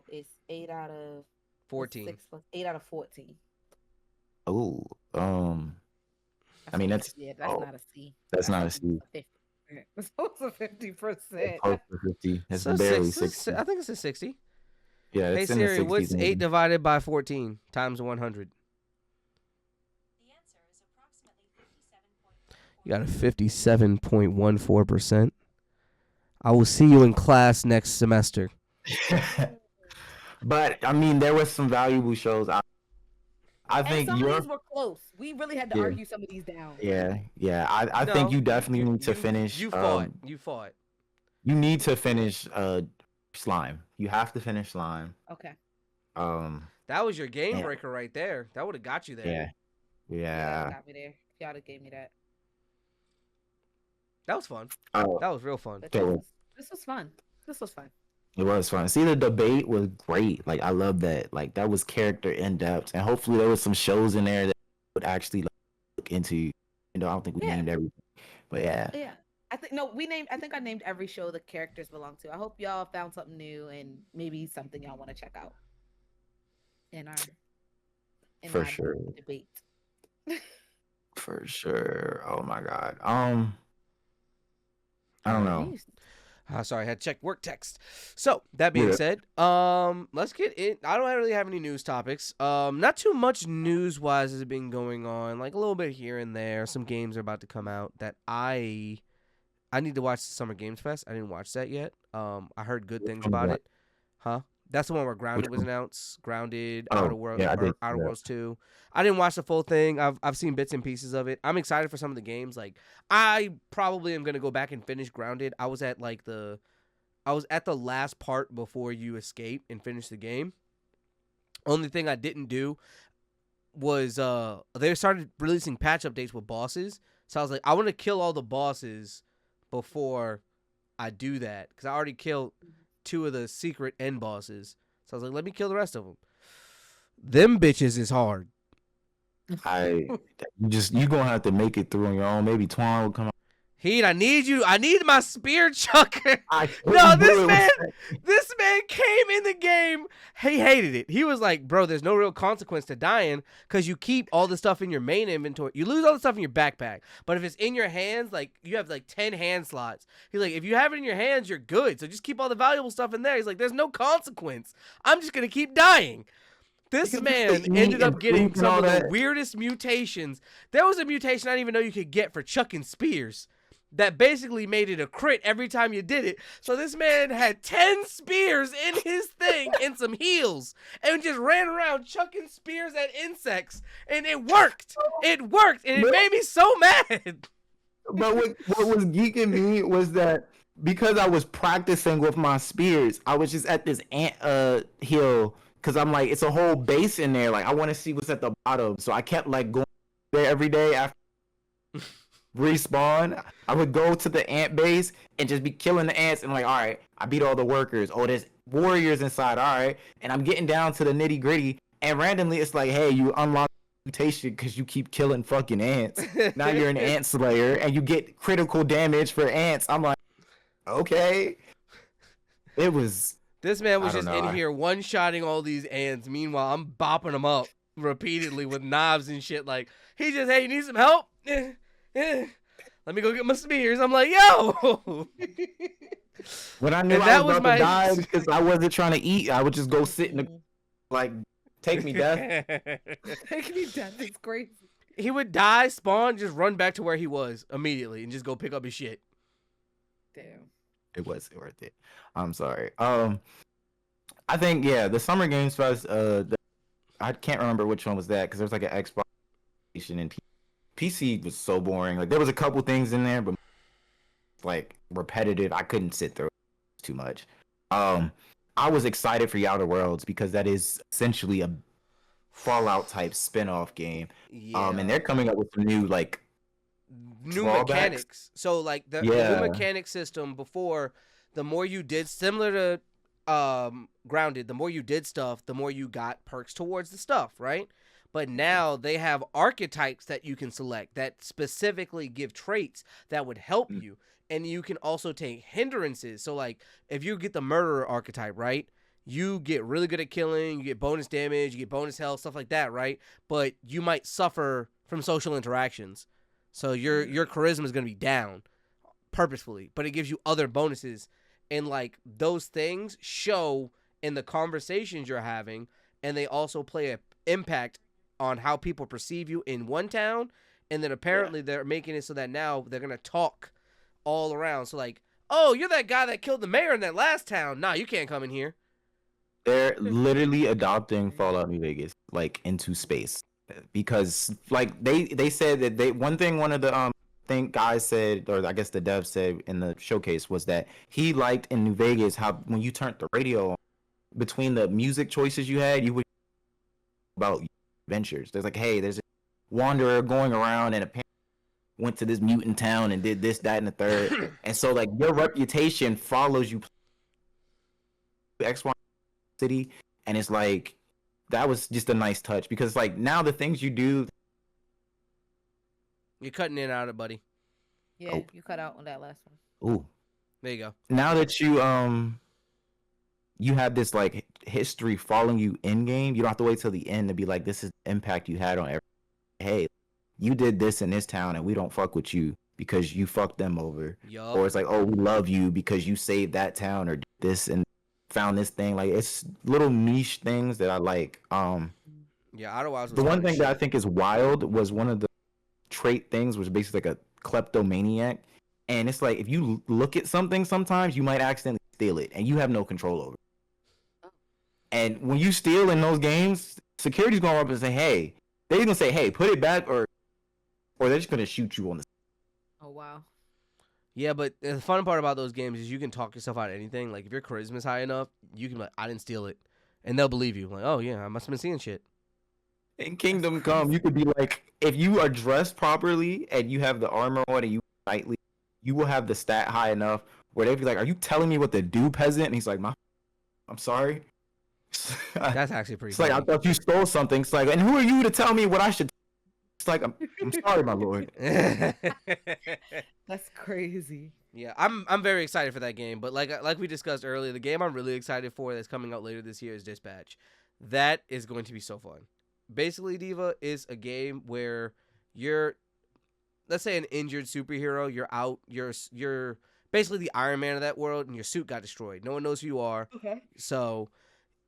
it's 8 out of
14.
6 plus 8 out of 14.
Oh, I mean that's
not a C.
That's not a C.
It's supposed to 50%.
Close to 50. It's
so
barely 60.
I think it's a 60.
Yeah,
it's in Siri,
the 60s.
What's 8 divided by 14 times 100?
The answer is approximately 57.14%.
You got a 57.14%. I will see you in class next semester.
But I mean, there was some valuable shows. I think
some of these were close. We really had to argue some of these down.
Yeah. I think you definitely need to finish.
You fought.
You need to finish Slime. You have to finish Slime.
Okay.
That was your game breaker right there. That would have got you there.
Yeah.
Got me there. Y'all have gave me that.
That was fun. That was real fun.
This was fun.
It was fun. See, the debate was great. Like, I love that. Like, that was character in depth, and hopefully there was some shows in there that would actually look into. You know, I don't think we named everything, but yeah.
Yeah, I think I named every show the characters belong to. I hope y'all found something new and maybe something y'all want to check out in our debate.
For sure. Oh my god. I don't know.
Sorry, I had to check work text. So, that being said, let's get in. I don't really have any news topics. Not too much news-wise has been going on. Like, a little bit here and there. Some games are about to come out that I need to watch the Summer Games Fest. I didn't watch that yet. I heard good things about it. Huh? That's the one where Grounded was announced. Grounded, Outer Worlds 2. I didn't watch the full thing. I've seen bits and pieces of it. I'm excited for some of the games. Like, I probably am gonna go back and finish Grounded. I was at the last part before you escape and finish the game. Only thing I didn't do was they started releasing patch updates with bosses. So I was like, I want to kill all the bosses before I do that, because I already killed 2 of the secret end bosses. So I was like, let me kill the rest of them. Them bitches is hard.
You gonna have to make it through on your own. Maybe Twan will come out.
Heat, I need my spear chucker. No, this man came in the game. He hated it. He was like, bro, there's no real consequence to dying because you keep all the stuff in your main inventory. You lose all the stuff in your backpack. But if it's in your hands, like, you have like 10 hand slots. He's like, if you have it in your hands, you're good. So just keep all the valuable stuff in there. He's like, there's no consequence. I'm just going to keep dying. This man ended up getting some of the weirdest mutations. There was a mutation I didn't even know you could get for chucking spears that basically made it a crit every time you did it. So this man had 10 spears in his thing and some heals and just ran around chucking spears at insects. And it worked. And it made me so mad.
But what was geeking me was that because I was practicing with my spears, I was just at this ant hill. Because I'm like, it's a whole base in there. Like, I want to see what's at the bottom. So I kept, like, going there every day after respawn. I would go to the ant base and just be killing the ants. And, like, all right, I beat all the workers. Oh, there's warriors inside. All right. And I'm getting down to the nitty gritty. And randomly, it's like, hey, you unlock mutation because you keep killing fucking ants. Now you're an ant slayer and you get critical damage for ants. I'm like, okay. It was.
This man was just in here one-shotting all these ants. Meanwhile, I'm bopping them up repeatedly with knives and shit. Like, he just, hey, you need some help? Let me go get my spears. I'm like, yo.
When I knew I was about to die because I wasn't trying to eat, I would just go sit in the, like, take me death.
Take me death. It's crazy.
He would die, spawn, just run back to where he was immediately and just go pick up his shit.
Damn.
It was worth it. I'm sorry. I think the Summer Games Fest. I can't remember which one was that because there was like an Xbox and PC was so boring. Like there was a couple things in there, but like repetitive. I couldn't sit through it too much. I was excited for Outer Worlds because that is essentially a Fallout type spin-off game. Yeah. And they're coming up with some new
new mechanics. So like the new mechanic system before, the more you did, similar to Grounded, the more you did stuff, the more you got perks towards the stuff, right? But now they have archetypes that you can select that specifically give traits that would help you. And you can also take hindrances. So like if you get the murderer archetype, right? You get really good at killing, you get bonus damage, you get bonus health, stuff like that, right? But you might suffer from social interactions. So your charisma is going to be down purposefully, but it gives you other bonuses. And like those things show in the conversations you're having, and they also play an impact on how people perceive you in one town. And then apparently they're making it so that now they're going to talk all around. So like, oh, you're that guy that killed the mayor in that last town. Nah, you can't come in here.
They're literally adopting Fallout New Vegas like into space. Because like they said that one of the guys said, or I guess the dev said in the showcase, was that he liked in New Vegas how when you turned the radio on, between the music choices you had, you would about adventures. There's like, hey, there's a wanderer going around and apparently went to this mutant town and did this, that, and the third. And so like your reputation follows you X1 city, and it's like that was just a nice touch because like now the things you do,
you're cutting in and out of it, buddy.
Yeah, you cut out on that last one.
Ooh,
there you go.
Now that you have this like history following you in game, you don't have to wait till the end to be like, this is the impact you had on everyone. Hey, you did this in this town and we don't fuck with you because you fucked them over. Yup. Or it's like, oh, we love you because you saved that town or did this and found this thing. Like it's little niche things that I like.
Otherwise
the one thing that I think is wild was one of the trait things was basically like a kleptomaniac, and it's like if you look at something, sometimes you might accidentally steal it and you have no control over it. And when you steal in those games, security's going up and say, hey, they're gonna say, hey, put it back, or they're just gonna shoot you on the.
Oh wow.
Yeah, but the fun part about those games is you can talk yourself out of anything. Like, if your charisma's high enough, you can be like, I didn't steal it. And they'll believe you. Like, oh, yeah, I must have been seeing shit.
In Kingdom Come, you could be like, if you are dressed properly and you have the armor on and you nightly, you will have the stat high enough where they'd be like, are you telling me what to do, peasant? And he's like, I'm sorry.
That's actually pretty
funny. Like, I thought you stole something. It's like, and who are you to tell me what I should? It's like, I'm sorry, my lord.
That's crazy.
Yeah, I'm very excited for that game. But like we discussed earlier, the game I'm really excited for that's coming out later this year is Dispatch. That is going to be so fun. Basically, Diva is a game where you're, let's say, an injured superhero. You're out. You're basically the Iron Man of that world, and your suit got destroyed. No one knows who you are.
Okay.
So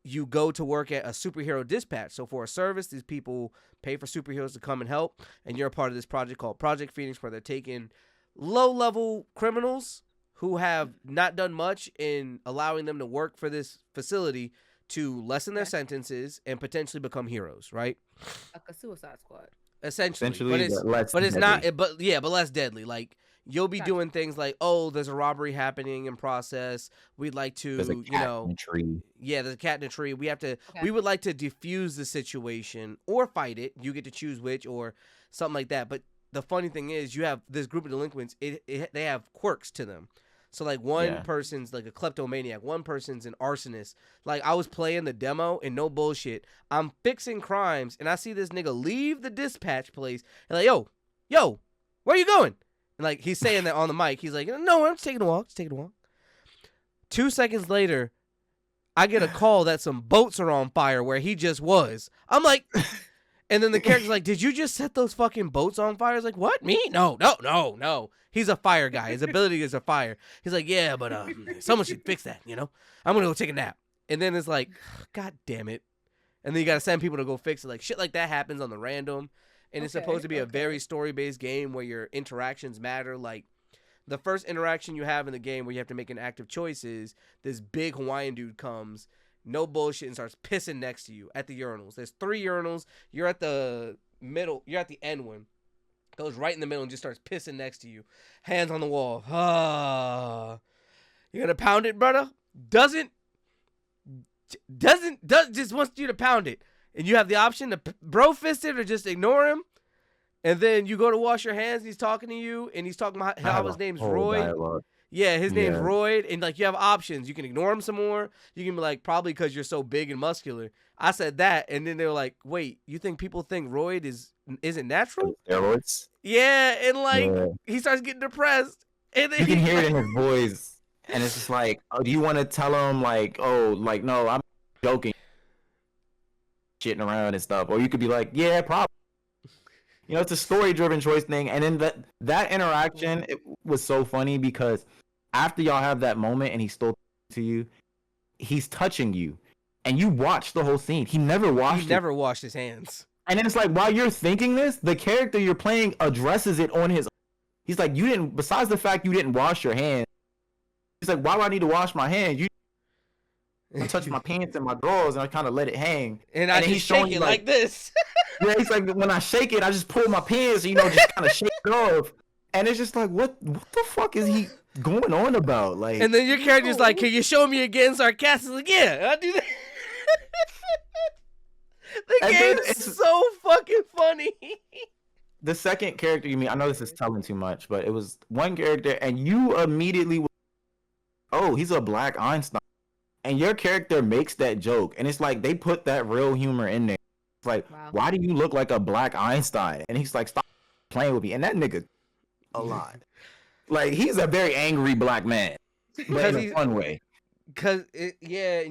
you go to work at a superhero dispatch. So for a service, these people pay for superheroes to come and help, and you're a part of this project called Project Phoenix, where they're taking low-level criminals who have not done much in allowing them to work for this facility to lessen their sentences and potentially become heroes, right?
Like a Suicide Squad.
Essentially, but it's not. But less deadly. Like you'll be doing things like, oh, there's a robbery happening in process. We'd like to,
there's a cat in a tree.
Yeah, there's a cat in a tree. We would like to defuse the situation or fight it. You get to choose which or something like that. But the funny thing is, you have this group of delinquents. They have quirks to them. So like one person's like a kleptomaniac, one person's an arsonist. Like I was playing the demo and no bullshit, I'm fixing crimes and I see this nigga leave the dispatch place and like, yo, where you going? And like he's saying that on the mic. He's like, no, I'm just taking a walk. 2 seconds later, I get a call that some boats are on fire where he just was. I'm like, and then the character's like, did you just set those fucking boats on fire? I was like, what? Me? No. He's a fire guy. His ability is a fire. He's like, yeah, but someone should fix that, I'm going to go take a nap. And then it's like, God damn it. And then you got to send people to go fix it. Like, shit like that happens on the random. And it's supposed to be a very story-based game where your interactions matter. Like, the first interaction you have in the game where you have to make an active choice is this big Hawaiian dude comes, no bullshit, and starts pissing next to you at the urinals. There's 3 urinals. You're at the middle. You're at the end one. Goes right in the middle and just starts pissing next to you. Hands on the wall. You gonna pound it, brother? Doesn't just wants you to pound it. And you have the option to bro fist it or just ignore him. And then you go to wash your hands and he's talking to you and he's talking about how his name's Roy.
Dialogue.
Yeah, his name's Roy. And like you have options. You can ignore him some more. You can be like, probably because you're so big and muscular. I said that, and then they were like, wait, you think people think Roy isn't natural?
Steroids?
Yeah, and like he starts getting depressed. And then
you can hear it in his voice. And it's just like, oh, do you want to tell him like, oh, like, no, I'm joking, shitting around and stuff. Or you could be like, yeah, probably. It's a story-driven choice thing. And then that interaction, it was so funny because after y'all have that moment and he's still to you, he's touching you. And you watch the whole scene. He never washed
his hands.
And then it's like, while you're thinking this, the character you're playing addresses it on his. He's like, besides the fact you didn't wash your hands, he's like, why do I need to wash my hands? I touched my pants and my drawers and I kind of let it hang.
And I just shake it like this.
Yeah, he's like, when I shake it, I just pull my pants, just kind of shake it off. And it's just like, what the fuck is he going on about? Like,
and then your character's like, can you show me again? Sarcastically, like, yeah, I'll do that. The game's so fucking funny.
The second character you meet, I know this is telling too much, but it was one character, and you immediately, oh, he's a black Einstein. And your character makes that joke, and it's like they put that real humor in there. It's like, why do you look like a black Einstein? And he's like, stop playing with me. And that nigga, a lot. Like, he's a very angry black man, but in a fun way.
And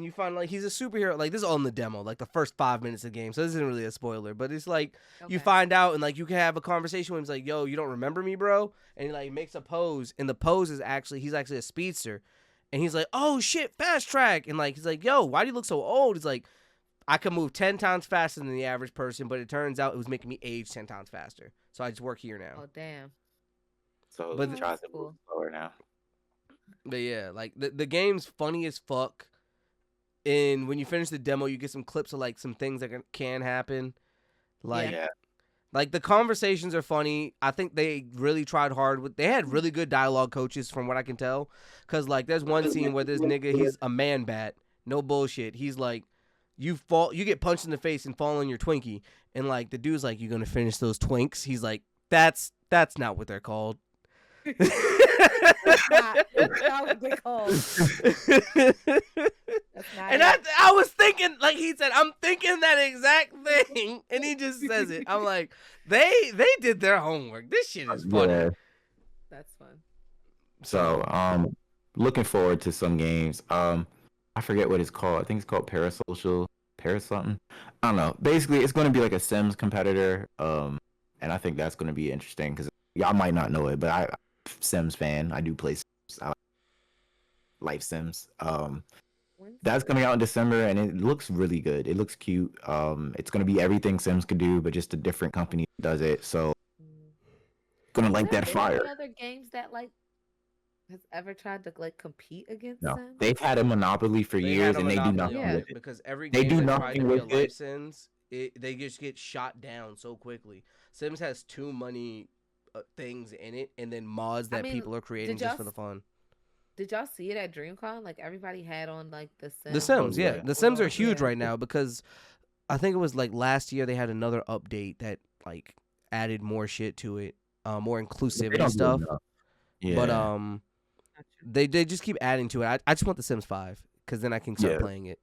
you find like he's a superhero. Like, this is all in the demo, like the first 5 minutes of the game, so this isn't really a spoiler. But it's like you find out, and like you can have a conversation with him. He's like, "Yo, you don't remember me, bro?" And he like makes a pose, and the pose is he's actually a speedster, and he's like, "Oh shit, fast track!" And like he's like, "Yo, why do you look so old?" He's like, "I can move 10 times faster than the average person, but it turns out it was making me age 10 times faster. So I just work here now."
Oh damn!
So he tries to move slower now.
But yeah, like the game's funny as fuck. And when you finish the demo, you get some clips of like some things that can happen. Like, like the conversations are funny. I think they really tried hard. They had really good dialogue coaches from what I can tell. Cause like there's one scene where this nigga, he's a man bat. No bullshit. He's like, you get punched in the face and fall on your Twinkie. And like the dude's like, you gonna finish those Twinks? He's like, that's not what they're called.
That's not what they call.
And I was thinking, like he said, I'm thinking that exact thing, and he just says it. I'm like, they did their homework. This shit is funny.
Yeah.
That's fun.
So, looking forward to some games. I forget what it's called. I think it's called Parasocial, something. I don't know. Basically, it's going to be like a Sims competitor. And I think that's going to be interesting because y'all might not know it, but I'm a Sims fan. I do play Sims. I like Life Sims. That's coming out in December, and it looks really good. It looks cute. It's going to be everything Sims could do, but just a different company does it. So, gonna light that fire.
Other games that like has ever tried to like compete against
No,
Sims?
they've had a monopoly for years, and they do nothing with it.
Because every
They
game
do
that tries to
nothing
be a
with it.
license, they just get shot down so quickly. Sims has too many things in it, and then mods that people are creating just for the fun.
Did y'all see it at DreamCon? Like everybody had on like the Sims.
The Sims, yeah. The Sims are huge
yeah.
right now because I think it was like last year they had another update that like added more shit to it, more inclusivity stuff.
Yeah.
But They just keep adding to it. I just want The Sims 5 because then I can start playing it.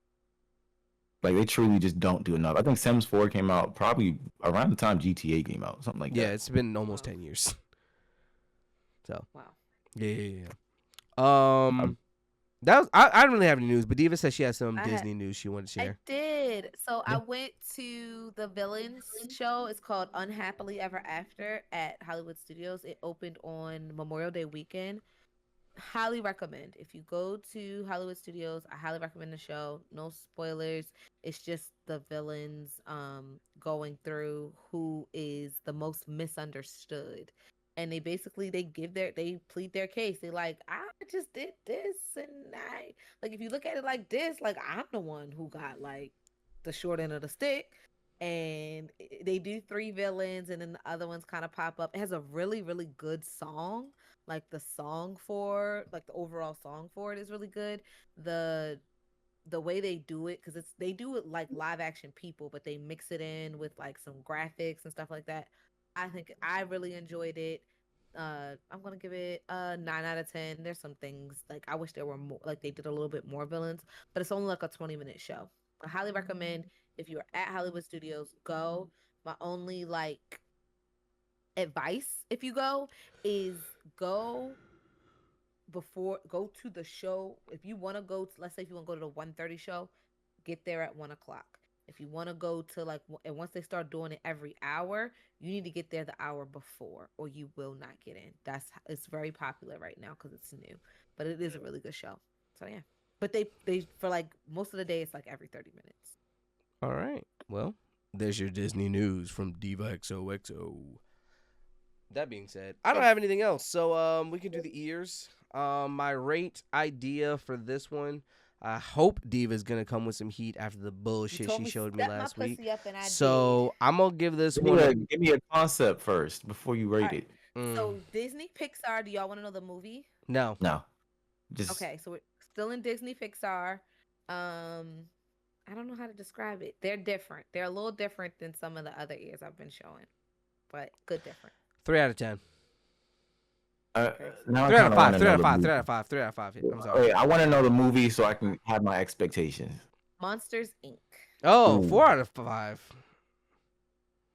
Like, they truly just don't do enough. I think Sims 4 came out probably around the time GTA came out, something like that.
Yeah, it's been almost 10 years. So.
Wow.
Yeah. That was I don't really have any news, but Diva said she has some Disney news she wanted to share.
I did. So I went to the Villains show. It's called Unhappily Ever After at Hollywood Studios. It opened on Memorial Day weekend. Highly recommend. If you go to Hollywood Studios, I highly recommend the show. No spoilers. It's just the villains going through who is the most misunderstood. And they basically they plead their case. They like, I just did this, and I like, if you look at it like this, like, I'm the one who got like the short end of the stick. And they do 3 villains, and then the other ones kind of pop up. It has a really, really good song. Like, the song for, like, the overall song for it is really good. The way they do it, because they do it like live action people, but they mix it in with like some graphics and stuff like that. I think I really enjoyed it. I'm gonna give it a 9 out of 10. There's some things like I wish there were more, like they did a little bit more villains, but it's only like a 20-minute show. I highly recommend, if you're at Hollywood Studios, go. My only like advice, if you go, is go to the show. If you want to go to, let's say if you want to go to the 1:30 show, get there at 1 o'clock. If you want to go to like, and once they start doing it every hour, you need to get there the hour before, or you will not get in. It's very popular right now because it's new, but it is a really good show. So yeah, but they for like most of the day, it's like every 30 minutes.
All right. Well, there's your Disney news from Diva XOXO. That being said, I don't have anything else, so we can do the ears. My rate idea for this one, I hope Diva's gonna come with some heat after the bullshit she showed me last week. So I'm gonna give this one.
Give me a concept first before you rate it.
So Disney Pixar. Do y'all want to know the movie?
No.
Just
okay. So we're still in Disney Pixar. I don't know how to describe it. They're different. They're a little different than some of the other ears I've been showing, but good different.
3 out of 10.
3
out of 5. 3 out of 5. 3 out of 5. 3 out of 5. I'm sorry.
Wait, I want to know the movie so I can have my expectations.
Monsters Inc.
Oh, 4 out of 5.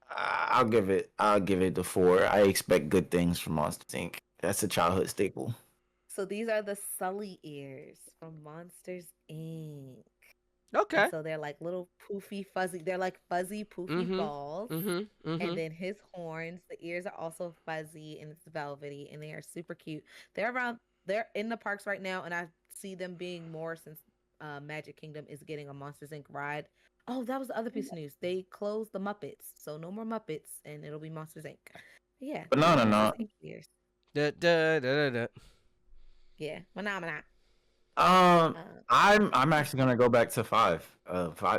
I'll give it the 4. I expect good things from Monsters Inc. That's a childhood staple.
So these are the Sully ears from Monsters Inc.
Okay.
And so they're like little poofy, fuzzy. They're like fuzzy, poofy balls. And then his horns, the ears are also fuzzy and it's velvety, and they are super cute. They're in the parks right now, and I see them being more since Magic Kingdom is getting a Monsters Inc. ride. Oh, that was the other piece of news. They closed the Muppets, so no more Muppets, and it'll be Monsters Inc. Yeah.
Banana.
Yeah. Banana.
I'm actually gonna go back to 5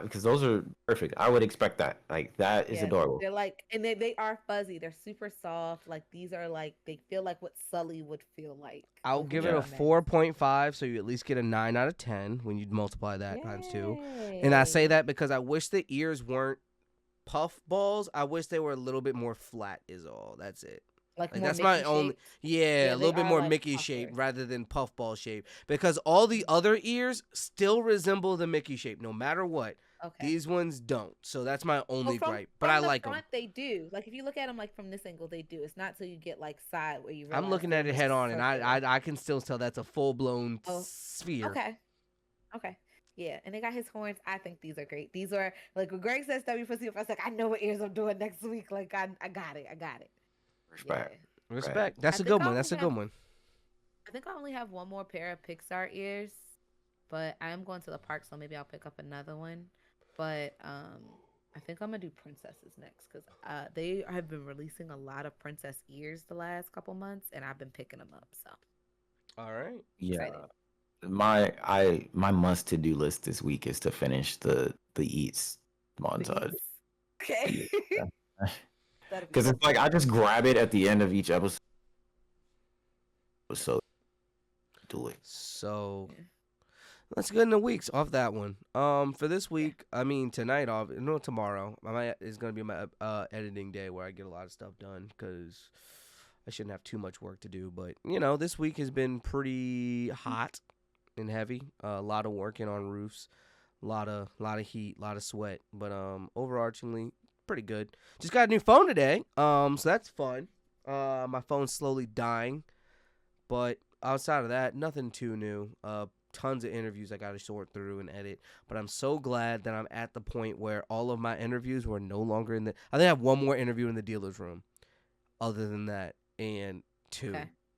because those are perfect. I would expect that. Like, that is adorable.
They're like, and they are fuzzy. They're super soft. Like, these are like, they feel like what Sully would feel like.
I'll give it a 4.5, so you at least get a 9 out of 10 when you multiply that times 2. And I say that because I wish the ears weren't puff balls. I wish they were a little bit more flat is all. That's it. Like that's my only a little bit more like Mickey shape rather than puffball shape, because all the other ears still resemble the Mickey shape no matter what. Okay. These ones don't, so that's my only gripe. But I like them.
They do. Like, if you look at them like from this angle, they do. It's not till you get like side where you.
I'm looking at it head on, and I can still tell that's a full blown sphere.
Okay. Yeah, and they got his horns. I think these are great. These are like when Greg says W for C. I was like, I know what ears I'm doing next week. Like, I got it.
Respect. That's a good one.
I think I only have one more pair of Pixar ears, but I am going to the park, so maybe I'll pick up another one. But I think I'm gonna do princesses next, because they have been releasing a lot of princess ears the last couple months, and I've been picking them up. So.
All right.
Yeah. Excited. My must to do list this week is to finish the eats montage.
Okay.
Because it's like I just grab it at the end of each episode. So do it.
So let's get into weeks off that one. For this week, I mean tonight off. No, tomorrow. Is gonna be my editing day where I get a lot of stuff done because I shouldn't have too much work to do. But this week has been pretty hot and heavy. A lot of working on roofs, a lot of heat, a lot of sweat. But overarchingly, pretty good. Just got a new phone today. So that's fun. My phone's slowly dying, but outside of that, nothing too new. Tons of interviews I got to sort through and edit. But I'm so glad that I'm at the point where all of my interviews were no longer in the. I think I have one more interview in the dealer's room. Other than that, and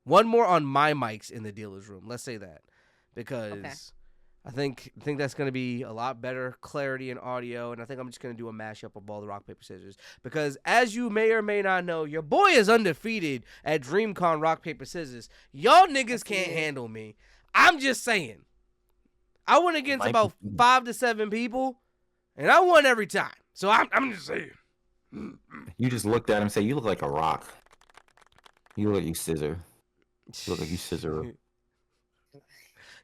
one more on my mics in the dealer's room. Let's say that, because I think that's going to be a lot better clarity in audio, and I think I'm just going to do a mashup of all the rock, paper, scissors. Because as you may or may not know, your boy is undefeated at DreamCon rock, paper, scissors. Y'all niggas can't handle me. I'm just saying. I went against about 5 to 7 people, and I won every time. So I'm just saying.
You just looked at him and said, "You look like a rock. You look like you scissor. You look like you scissor."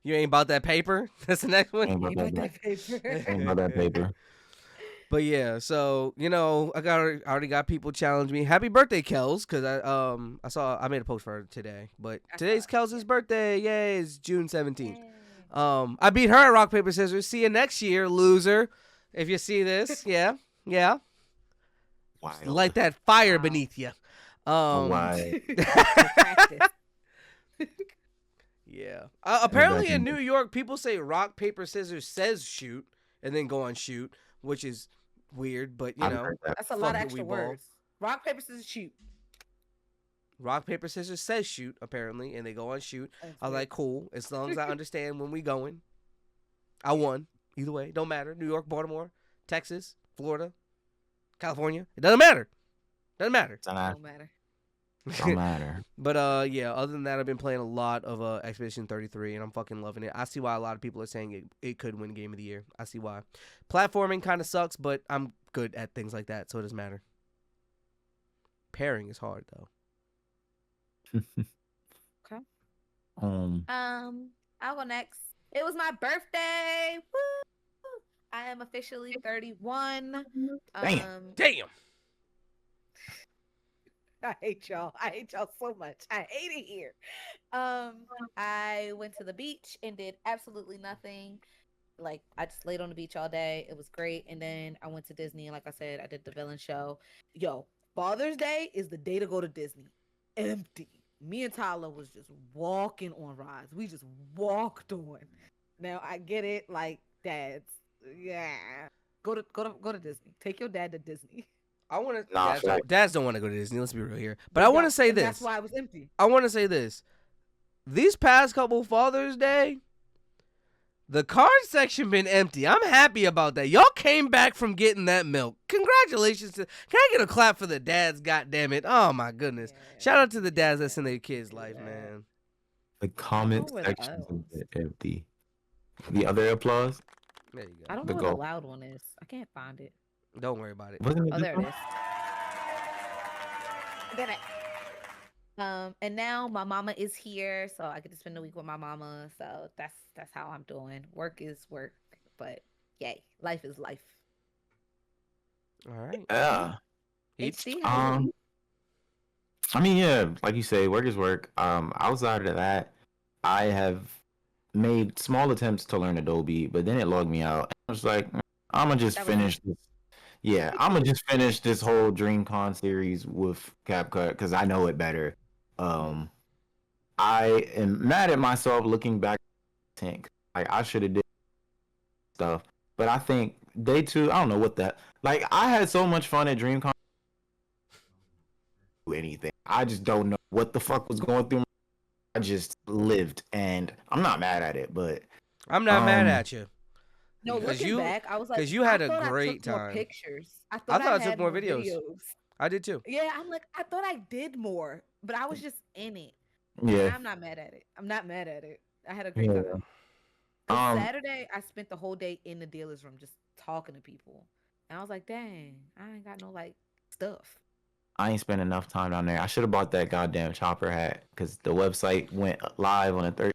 You ain't about that paper? That's the next one?
Ain't about that paper. Ain't about that paper.
But yeah, so I already got people challenge me. Happy birthday, Kels, because I made a post for her today. But today's Kels' birthday. Yay, it's June 17th. I beat her at rock, paper, scissors. See you next year, loser. If you see this, yeah.
Wild.
Light that fire beneath you. Yeah. Apparently in New York, people say rock, paper, scissors says shoot, and then go on shoot, which is weird, but
that's a lot of extra words. Rock, paper, scissors, shoot.
Rock, paper, scissors says shoot, apparently, and they go on shoot. I was like, cool, as long as I understand when we going. I won. Either way, don't matter. New York, Baltimore, Texas, Florida, California. It doesn't matter. Don't matter. But other than that, I've been playing a lot of Expedition 33, and I'm fucking loving it. I see why a lot of people are saying it could win Game of the Year. I see why. Platforming kind of sucks, but I'm good at things like that, so it doesn't matter. Pairing is hard, though.
Okay. I'll go next. It was my birthday. Woo! I am officially 31.
Damn.
I hate y'all. I hate y'all so much. I hate it here. I went to the beach and did absolutely nothing. Like, I just laid on the beach all day. It was great. And then I went to Disney. And like I said, I did the villain show. Yo, Father's Day is the day to go to Disney. Empty. Me and Tyler was just walking on rides. We just walked on. Now, I get it. Like, dads. Yeah. Go to Disney. Take your dad to Disney.
I want to. Dads don't want to go to Disney. Let's be real here. But I want to say this.
That's why it was empty.
I want to say this. These past couple Father's Day, the card section been empty. I'm happy about that. Y'all came back from getting that milk. Congratulations to. Can I get a clap for the dads? God-damn it! Oh my goodness! Yeah. Shout out to the dads that's in their kids' life, man.
The comment section is empty. The other applause.
There you go.
I don't know what the loud one is. I can't find it.
Don't worry about it.
Oh, there it is. Get it. And now my mama is here, so I get to spend the week with my mama. So that's how I'm doing. Work is work, but yay, life is life.
All right.
Yeah.
HD.
I mean, yeah, like you say, work is work. Outside of that, I have made small attempts to learn Adobe, but then it logged me out. I was like, I'm gonna just finish this. Yeah, I'm gonna just finish this whole DreamCon series with CapCut because I know it better. I am mad at myself looking back. Like I should have did stuff, but I think day 2. I don't know what that. Like I had so much fun at DreamCon. Anything. I just don't know what the fuck was going through. I just lived, and I'm not mad at it, but
I'm not mad at you.
No, looking back, I was like,
because you had a great time.
More pictures. I
thought I took more videos. I did too.
Yeah, I'm like, I thought I did more, but I was just in it.
Yeah,
and I'm not mad at it. I had a great time. Saturday, I spent the whole day in the dealer's room just talking to people, and I was like, dang, I ain't got no like stuff.
I ain't spent enough time down there. I should have bought that goddamn chopper hat because the website went live on the 30th.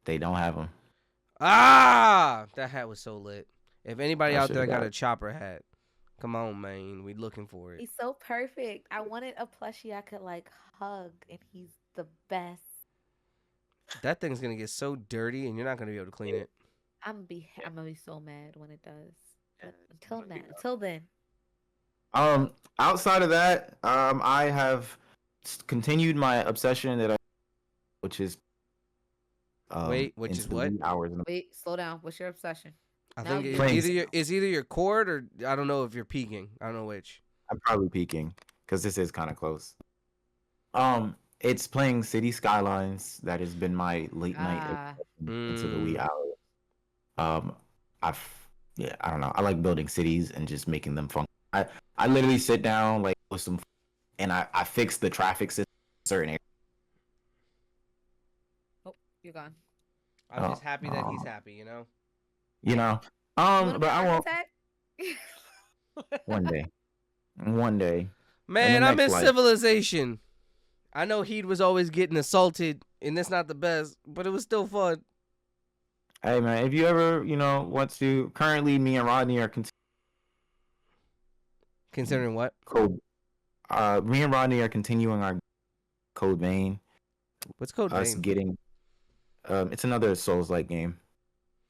They don't have them.
Ah, that hat was so lit. If anybody out there got a chopper hat, Come on, man. We looking for it.
He's so perfect. I wanted a plushie I could like hug, and he's the best.
That thing's gonna get so dirty, and you're not gonna be able to clean it.
I'm gonna be so mad when it does. But until then.
Outside of that, I have continued my obsession which is
which is
into
what?
hours.
Wait, slow down. What's your obsession?
I
Now
think
you-
it's either your cord or I don't know if you're peaking. I don't know which.
I'm probably peaking because this is kind of close. It's playing City Skylines. That has been my late night into the wee hours. I don't know. I like building cities and just making them fun. I literally sit down like with some, and I fix the traffic system in certain areas.
Oh, you're gone.
I'm just happy that he's happy, you know.
You know. But I won't. One day.
Man, I miss
life.
Civilization. I know Heat was always getting assaulted, and that's not the best, but it was still fun.
Hey man, if you ever, want to, currently me and Rodney are
Considering what?
me and Rodney are continuing our Code Vein.
What's Code
Us
Vein?
getting, it's another Souls-like game,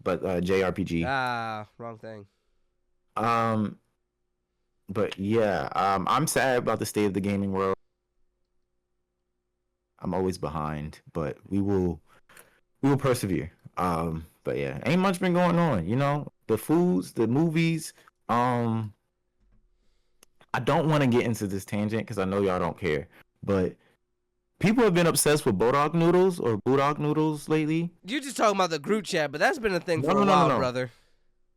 but JRPG.
Ah, wrong thing.
But yeah, I'm sad about the state of the gaming world. I'm always behind, but we will persevere. But yeah, ain't much been going on. The foods, the movies. I don't want to get into this tangent because I know y'all don't care, but people have been obsessed with Bodog noodles lately.
You're just talking about the group chat, but that's been a thing for a while, brother.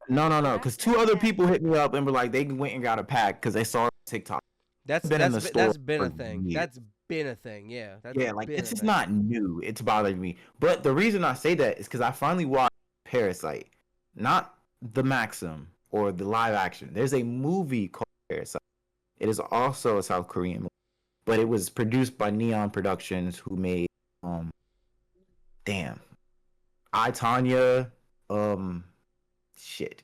No, because two other people hit me up and were like, they went and got a pack because they saw TikTok.
That's been a thing.
Years.
That's been a thing. Yeah.
It's just not new. It's bothering me. But the reason I say that is because I finally watched Parasite, not the Maxim or the live action. There's a movie called Parasite. It is also a South Korean movie, but it was produced by Neon Productions, who made I, Tanya, shit.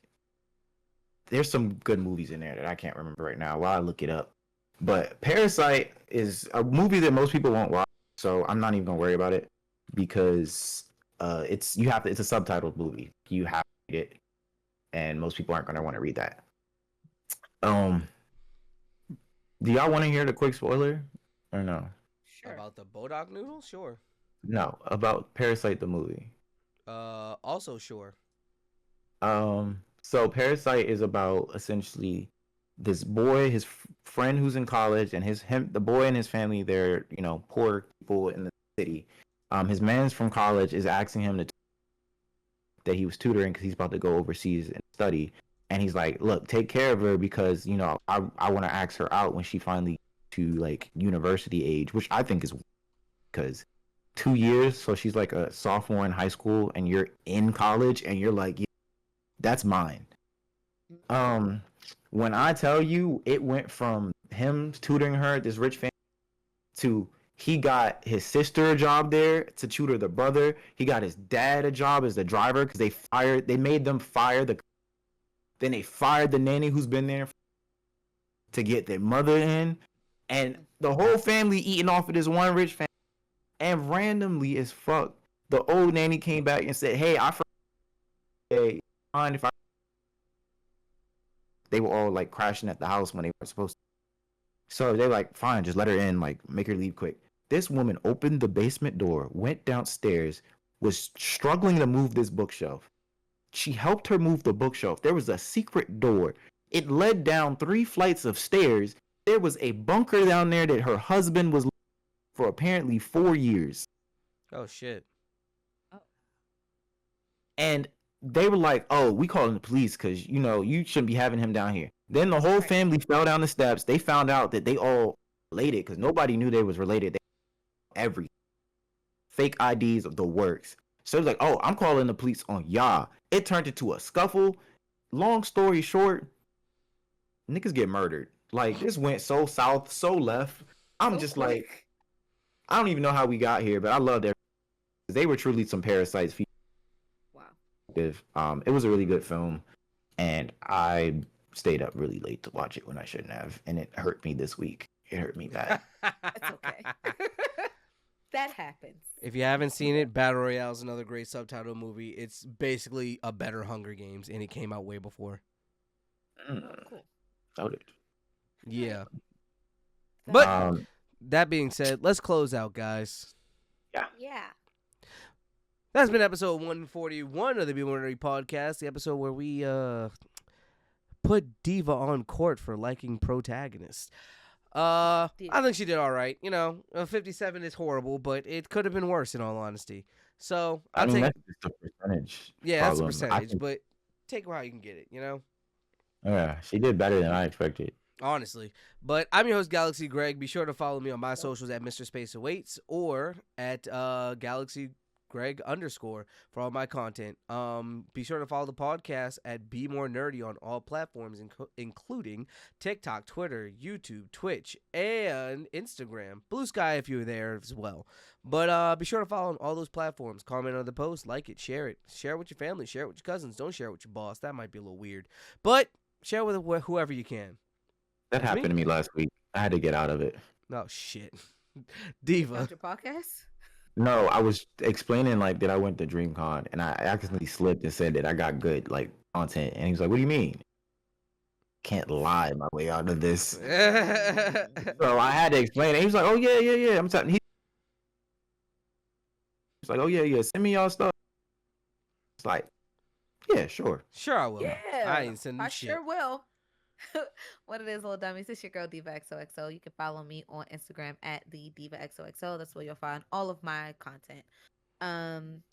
There's some good movies in there that I can't remember right now while I look it up. But Parasite is a movie that most people won't watch, so I'm not even gonna worry about it because it's a subtitled movie. You have to read it, and most people aren't gonna want to read that. Do y'all want to hear the quick spoiler or no?
Sure.
About the Bodog noodles? Sure.
No, about Parasite the movie.
Also sure.
So Parasite is about essentially this boy, his friend who's in college, and the boy and his family, they're poor people in the city. His man's from college is asking him that he was tutoring because he's about to go overseas and study, and he's like, look, take care of her because I want to ask her out when she finally to like university age, which I think is because 2 years, so she's like a sophomore in high school and you're in college and you're like, yeah, that's mine. When I tell you, it went from him tutoring her at this rich family to he got his sister a job there to tutor the brother. He got his dad a job as the driver because they made them fire then they fired the nanny who's been there to get their mother in, and the whole family eating off of this one rich family. And randomly as fuck, the old nanny came back and said, "Hey, mind if I?" They were all like crashing at the house when they weren't supposed to. So they're like, "Fine, just let her in. Like, make her leave quick." This woman opened the basement door, went downstairs, was struggling to move this bookshelf. She helped her move the bookshelf. There was a secret door. It led down 3 flights of stairs. There was a bunker down there that her husband was for apparently 4 years.
Oh shit.
And they were like, "Oh, we calling the police because you shouldn't be having him down here." Then the whole family fell down the steps. They found out that they all related because nobody knew they was related. Everything, fake IDs of the works. So it was like, "Oh, I'm calling the police on y'all." It turned into a scuffle. Long story short, niggas get murdered. Like, this went so south, so left. I'm just like, I don't even know how we got here, but I loved it. They were truly some parasites.
Wow.
It was a really good film, and I stayed up really late to watch it when I shouldn't have, and it hurt me this week. It hurt me bad.
It's okay. That happens.
If you haven't seen it, Battle Royale is another great subtitle movie. It's basically a better Hunger Games, and it came out way before.
Cool.
Noted.
Yeah. But that being said, let's close out, guys.
Yeah.
That's been episode 141 of the Be More Nerdy podcast, the episode where we put Diva on court for liking protagonists. I think she did all right. 57 is horrible, but it could have been worse in all honesty. So
I mean, that's just a percentage.
Yeah,
problem.
that's a percentage, but take it how you can get it,
Yeah, she did better than I expected.
Honestly. But I'm your host, Galaxy Greg. Be sure to follow me on my socials at Mr. Space Awaits or at Galaxy Greg _ for all my content. Be sure to follow the podcast at Be More Nerdy on all platforms, including TikTok, Twitter, YouTube, Twitch, and Instagram. Blue Sky if you're there as well. But be sure to follow on all those platforms. Comment on the post, like it, share it. Share it with your family, share it with your cousins. Don't share it with your boss. That might be a little weird. But share it with whoever you can.
That happened to me last week. I had to get out of it.
Oh, shit. Diva.
Your podcast?
No, I was explaining that I went to DreamCon and I accidentally slipped and said that I got good content, and he was like, "What do you mean?" Can't lie my way out of this. So I had to explain it. He was like, "Oh yeah." I'm telling. He's like, "Oh yeah. Send me y'all stuff." It's like, yeah, sure.
Sure I will.
Yeah,
I ain't sending shit.
Sure will. What it is, little dummies. It's your girl Diva XOXO. You can follow me on Instagram at the Diva XOXO. That's where you'll find all of my content.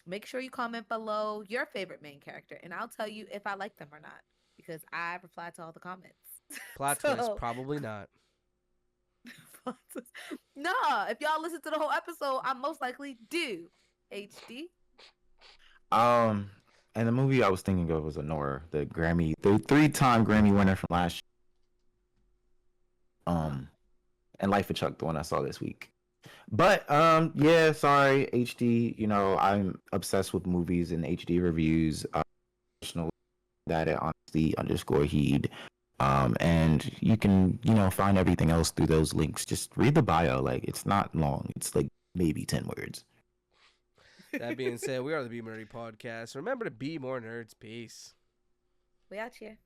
Make sure you comment below your favorite main character, and I'll tell you if I like them or not, because I reply to all the comments.
Plot twist, probably not.
Nah, if y'all listen to the whole episode, I most likely do. HD.
And the movie I was thinking of was Honora, the 3-time Grammy winner from last year. And Life of Chuck, the one I saw this week. But yeah, sorry, HD. I'm obsessed with movies and HD reviews. Personal that at honesty_heed. And you can find everything else through those links. Just read the bio. It's not long. It's maybe 10 words.
That being said, we are the Be More Nerdy podcast. Remember to be more nerds. Peace.
We out here.